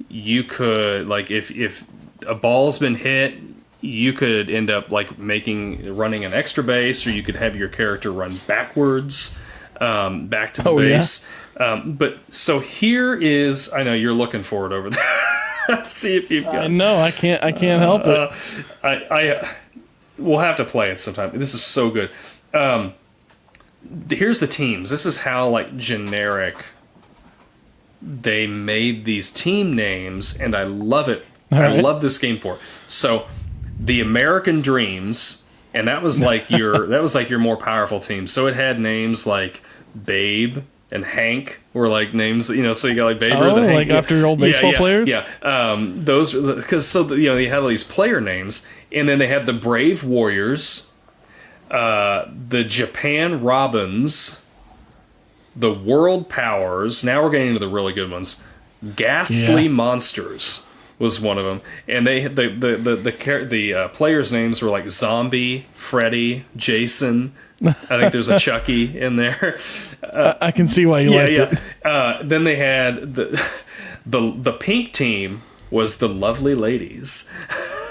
You could, like, if a ball's been hit, you could end up like running an extra base, or you could have your character run backwards back to the base. Yeah? But so here is, I know you're looking for it over there. See if you've got. No, I can't help it. We'll have to play it sometime. This is so good. Here's the teams. This is how, like, generic they made these team names, and I love it. I love this game for it. So, the American Dreams, and that was like your more powerful team. So it had names like Babe and Hank were like names, you know. So you got like Babe Ruth and Hank, like after your old baseball players. Yeah, those, because they had all these player names, and then they had the Brave Warriors, the Japan Robins, the World Powers. Now we're getting into the really good ones. Ghastly Monsters was one of them, and the players' names were like Zombie, Freddy, Jason. I think there's a Chucky in there. I can see why you liked it. Then they had the pink team was the Lovely Ladies,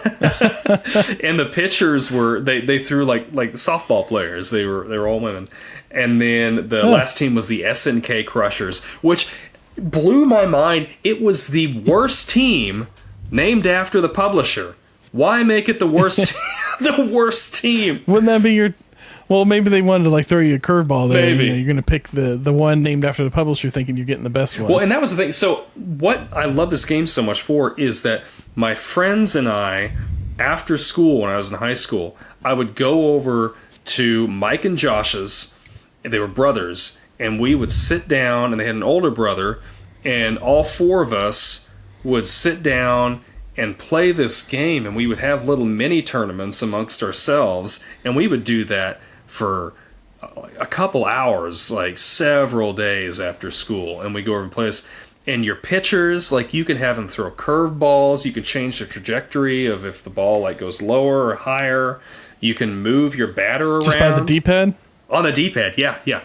and the pitchers were they threw like softball players. They were all women, and then the last team was the SNK Crushers, which blew my mind. It was the worst team named after the publisher. Why make it the worst the worst team? Wouldn't that be your... Well, maybe they wanted to like throw you a curveball there. Maybe. You know, you're going to pick the one named after the publisher thinking you're getting the best one. Well, and that was the thing. So what I love this game so much for is that my friends and I, after school, when I was in high school, I would go over to Mike and Josh's. They were brothers, and we would sit down, and they had an older brother, and all four of us would sit down and play this game, and we would have little mini tournaments amongst ourselves, and we would do that for a couple hours, like several days after school, and we go over and play this. And your pitchers, like, you can have them throw curveballs, you can change the trajectory of if the ball like goes lower or higher, you can move your batter around. Just by the D-pad? On the D-pad, yeah.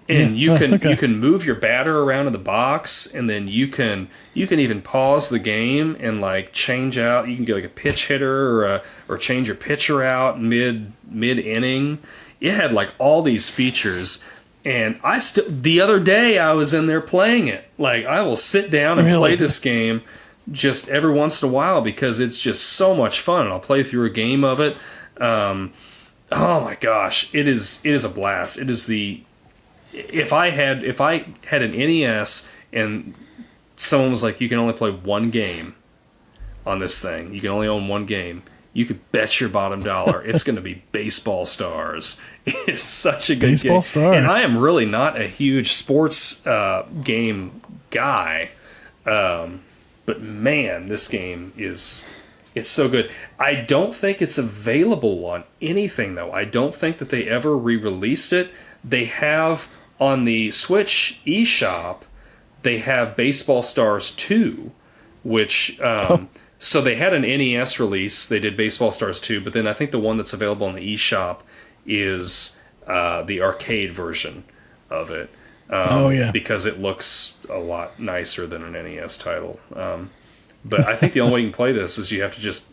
And you can move your batter around in the box, and then you can even pause the game and like change out. You can get like a pitch hitter or change your pitcher out mid inning. It had like all these features, and the other day I was in there playing it. Like, I will sit down and play this game just every once in a while because it's just so much fun. I'll play through a game of it. Oh my gosh, it is a blast. It is the... If I had an NES and someone was like, you can only play one game on this thing, you can only own one game, you could bet your bottom dollar it's going to be Baseball Stars. It's such a good Baseball game. Stars. And I am really not a huge sports game guy, but man, this game it's so good. I don't think it's available on anything, though. I don't think that they ever re-released it. They have... On the Switch eShop, they have Baseball Stars 2, which... So they had an NES release. They did Baseball Stars 2, but then I think the one that's available on the eShop is the arcade version of it. Because it looks a lot nicer than an NES title. But I think the only way you can play this is you have to just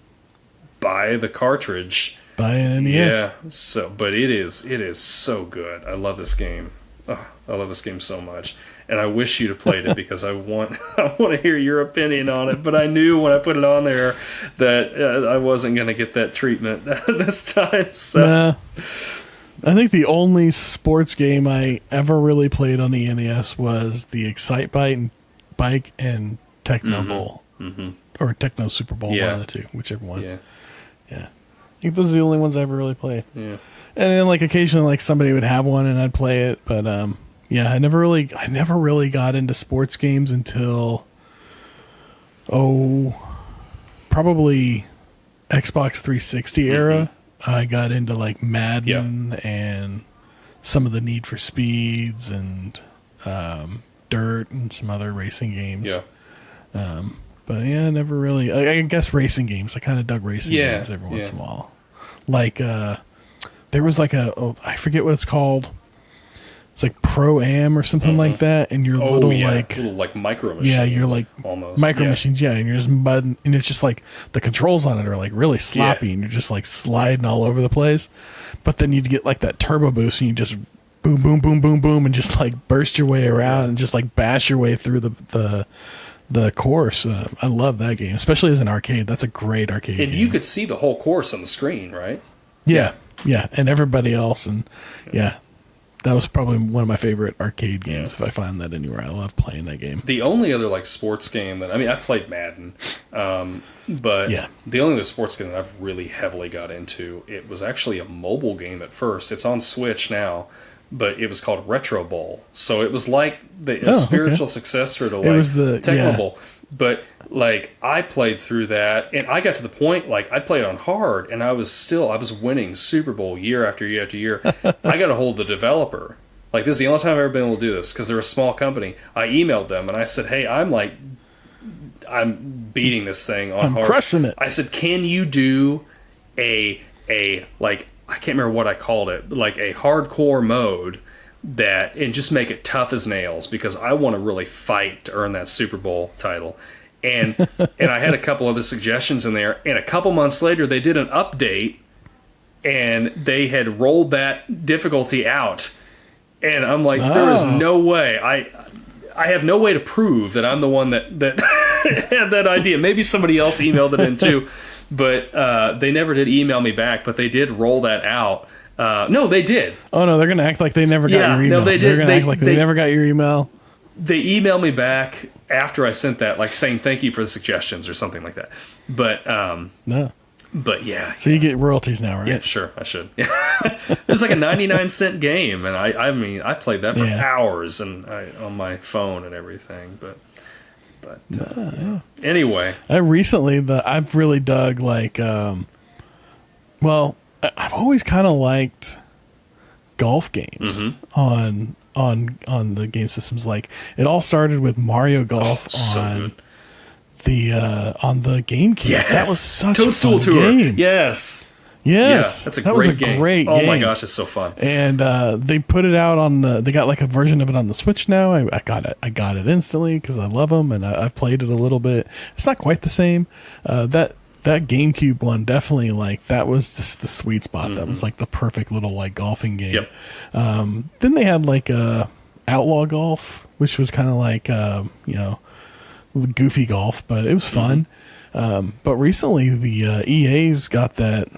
buy the cartridge. Buy an NES. Yeah. But it is so good. I love this game. Oh, I love this game so much, and I wish you'd have played it because I want to hear your opinion on it. But I knew when I put it on there that I wasn't going to get that treatment this time. So. I think the only sports game I ever really played on the NES was the Excite Bike and Techno Bowl, or Techno Super Bowl, one of the two, whichever one. Yeah. think those are the only ones I ever really played. Yeah. And then like occasionally like somebody would have one and I'd play it, but yeah, I never really got into sports games until probably Xbox 360 era. I got into like Madden and some of the Need for Speeds and Dirt and some other racing games. Yeah. But yeah, never really. I guess racing games. I kind of dug racing games every once in a while. Like there was like I forget what it's called. It's like Pro-Am or something like that, and you're little micro machines. Yeah, you're like almost micro machines. Yeah, and you're just mudding, and it's just like the controls on it are like really sloppy, and you're just like sliding all over the place. But then you'd get like that turbo boost, and you just boom, boom, boom, boom, boom, and just like burst your way around and just like bash your way through the course. I love that game, especially as an arcade. That's a great arcade game. And you could see the whole course on the screen, right? Yeah, and everybody else, and that was probably one of my favorite arcade games. If I find that anywhere, I love playing that game. The only other like sports game I played Madden, but the only other sports game that I've really heavily got into, it was actually a mobile game at first. It's on Switch now, but it was called Retro Bowl. So it was like the spiritual successor to like Tecmo Bowl. But like I played through that, and I got to the point like I played on hard, and I was winning Super Bowl year after year after year. I got a hold of the developer. Like this is the only time I've ever been able to do this because they're a small company. I emailed them and I said, "Hey, I'm beating this thing on hard. Crushing it." I said, "Can you do a like I can't remember what I called it, like a hardcore mode and just make it tough as nails because I want to really fight to earn that Super Bowl title." And I had a couple other suggestions in there, and a couple months later they did an update and they had rolled that difficulty out. And I'm like, there is no way. I have no way to prove that I'm the one that had that idea. Maybe somebody else emailed it in too, but they never did email me back, but they did roll that out. No, they did. Oh no, they're gonna act like they never got your email. No, they did. They're gonna act like they never got your email. They emailed me back after I sent that, like saying thank you for the suggestions or something like that. But no. But yeah. So you get royalties now, right? Yeah, sure, I should. It was like a 99-cent game, and I played that for hours and on my phone and everything. But anyway, I've really dug like I've always kind of liked golf games on the game systems. Like it all started with Mario Golf on the GameCube. Yes. That was such Toadstool a fun Tour. game. Yes. Yeah, that's a great game. Oh my gosh, it's so fun. And they put it out on they got like a version of it on the Switch now. I got it instantly because I love them, and I've played it a little bit. It's not quite the same. That GameCube one definitely like that was just the sweet spot. That was like the perfect little like golfing game. Yep. Then they had like Outlaw Golf, which was kind of like goofy golf, but it was fun. But recently the EA's got that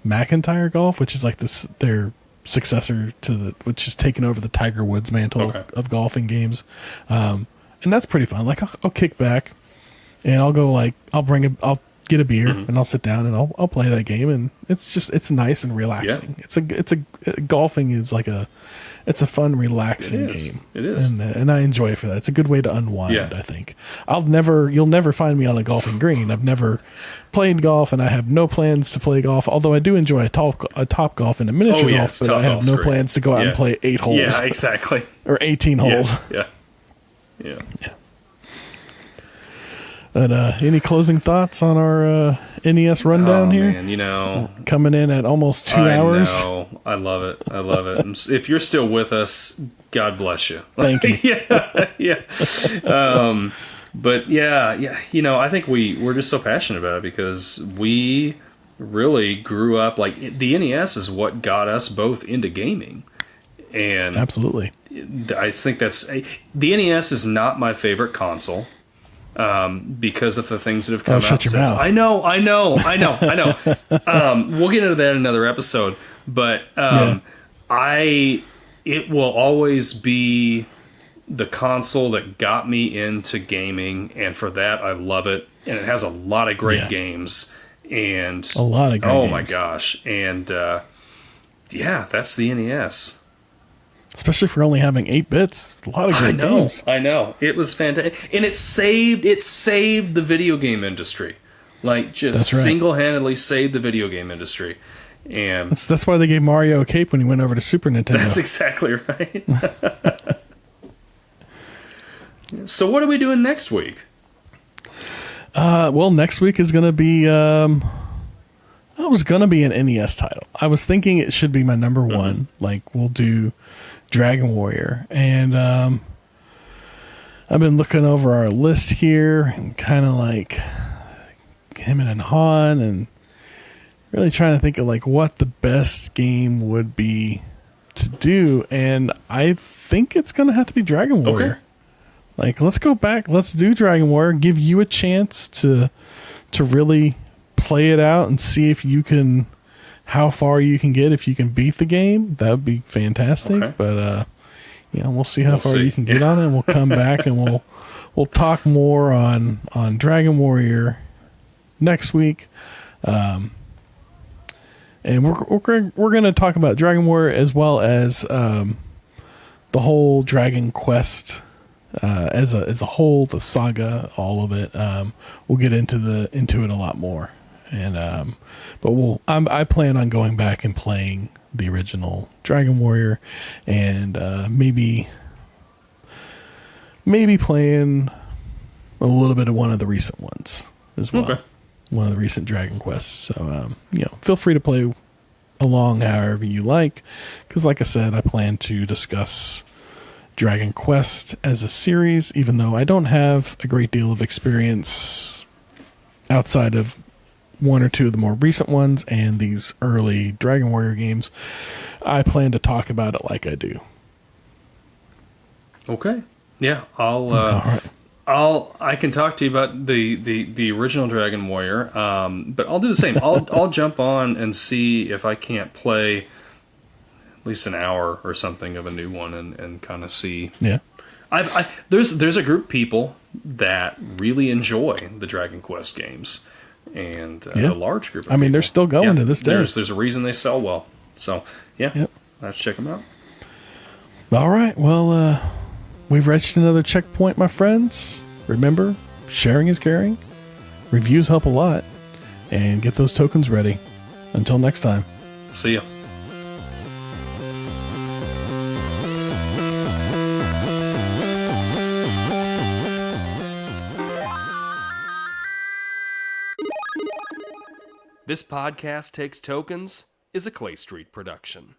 McIntyre Golf, which is like their successor to which is taking over the Tiger Woods mantle of golfing games, and that's pretty fun. Like I'll kick back, and I'll go like I'll get a beer and I'll sit down and I'll play that game, and it's nice and relaxing. Yeah. Golfing is like it's a fun, relaxing game. It is, and I enjoy it for that. It's a good way to unwind. Yeah. I think you'll never find me on a golfing green. I've never played golf, and I have no plans to play golf. Although I do enjoy a top golf and a miniature golf, but I have no plans to go out and play 8 holes. Yeah, exactly. Or 18 holes. Yeah. But any closing thoughts on our NES rundown here? Man, coming in at almost 2 hours. I love it. If you're still with us, God bless you. Thank you. Yeah. But I think we're just so passionate about it because we really grew up like the NES is what got us both into gaming, and absolutely, I think the NES is not my favorite console. Because of the things that have come out since. Mouth. I know. We'll get into that in another episode, but it will always be the console that got me into gaming, and for that I love it. And it has a lot of great games, And a lot of good games. My gosh. And yeah, that's the NES. Especially for only having 8 bits. A lot of great games. I know. It was fantastic. And it saved the video game industry. Like, just single-handedly saved the video game industry. And that's why they gave Mario a cape when he went over to Super Nintendo. That's exactly right. So what are we doing next week? Well, next week is going to be... it was going to be an NES title. I was thinking it should be my number one. Like, we'll do Dragon Warrior. And I've been looking over our list here and kind of like him and Han and really trying to think of like what the best game would be to do. And I think it's going to have to be Dragon Warrior. Okay. Like, let's go back. Let's do Dragon Warrior. Give you a chance to really play it out and see if you can, how far you can get. If you can beat the game, that would be fantastic. Okay. But we'll see how far you can get on it. And we'll come back and we'll talk more on Dragon Warrior next week. And we're going to talk about Dragon Warrior as well as the whole Dragon Quest. As a whole, the saga, all of it, we'll get into it a lot more, and but I plan on going back and playing the original Dragon Warrior, and maybe playing a little bit of one of the recent ones as well, one of the recent Dragon Quests. So feel free to play along however you like, because like I said, I plan to discuss Dragon Quest as a series, even though I don't have a great deal of experience outside of one or two of the more recent ones and these early Dragon Warrior games. I plan to talk about it like I do. Okay. Yeah, I can talk to you about the original Dragon Warrior, but I'll do the same. I'll jump on and see if I can't play at least an hour or something of a new one and kind of see. Yeah. There's a group of people that really enjoy the Dragon Quest games, and a large group of people. they're still going to this day. There's a reason they sell well. So, let's check them out. All right. Well, we've reached another checkpoint, my friends. Remember, sharing is caring. Reviews help a lot. And get those tokens ready. Until next time. See ya. This Podcast Takes Tokens is a Clay Street production.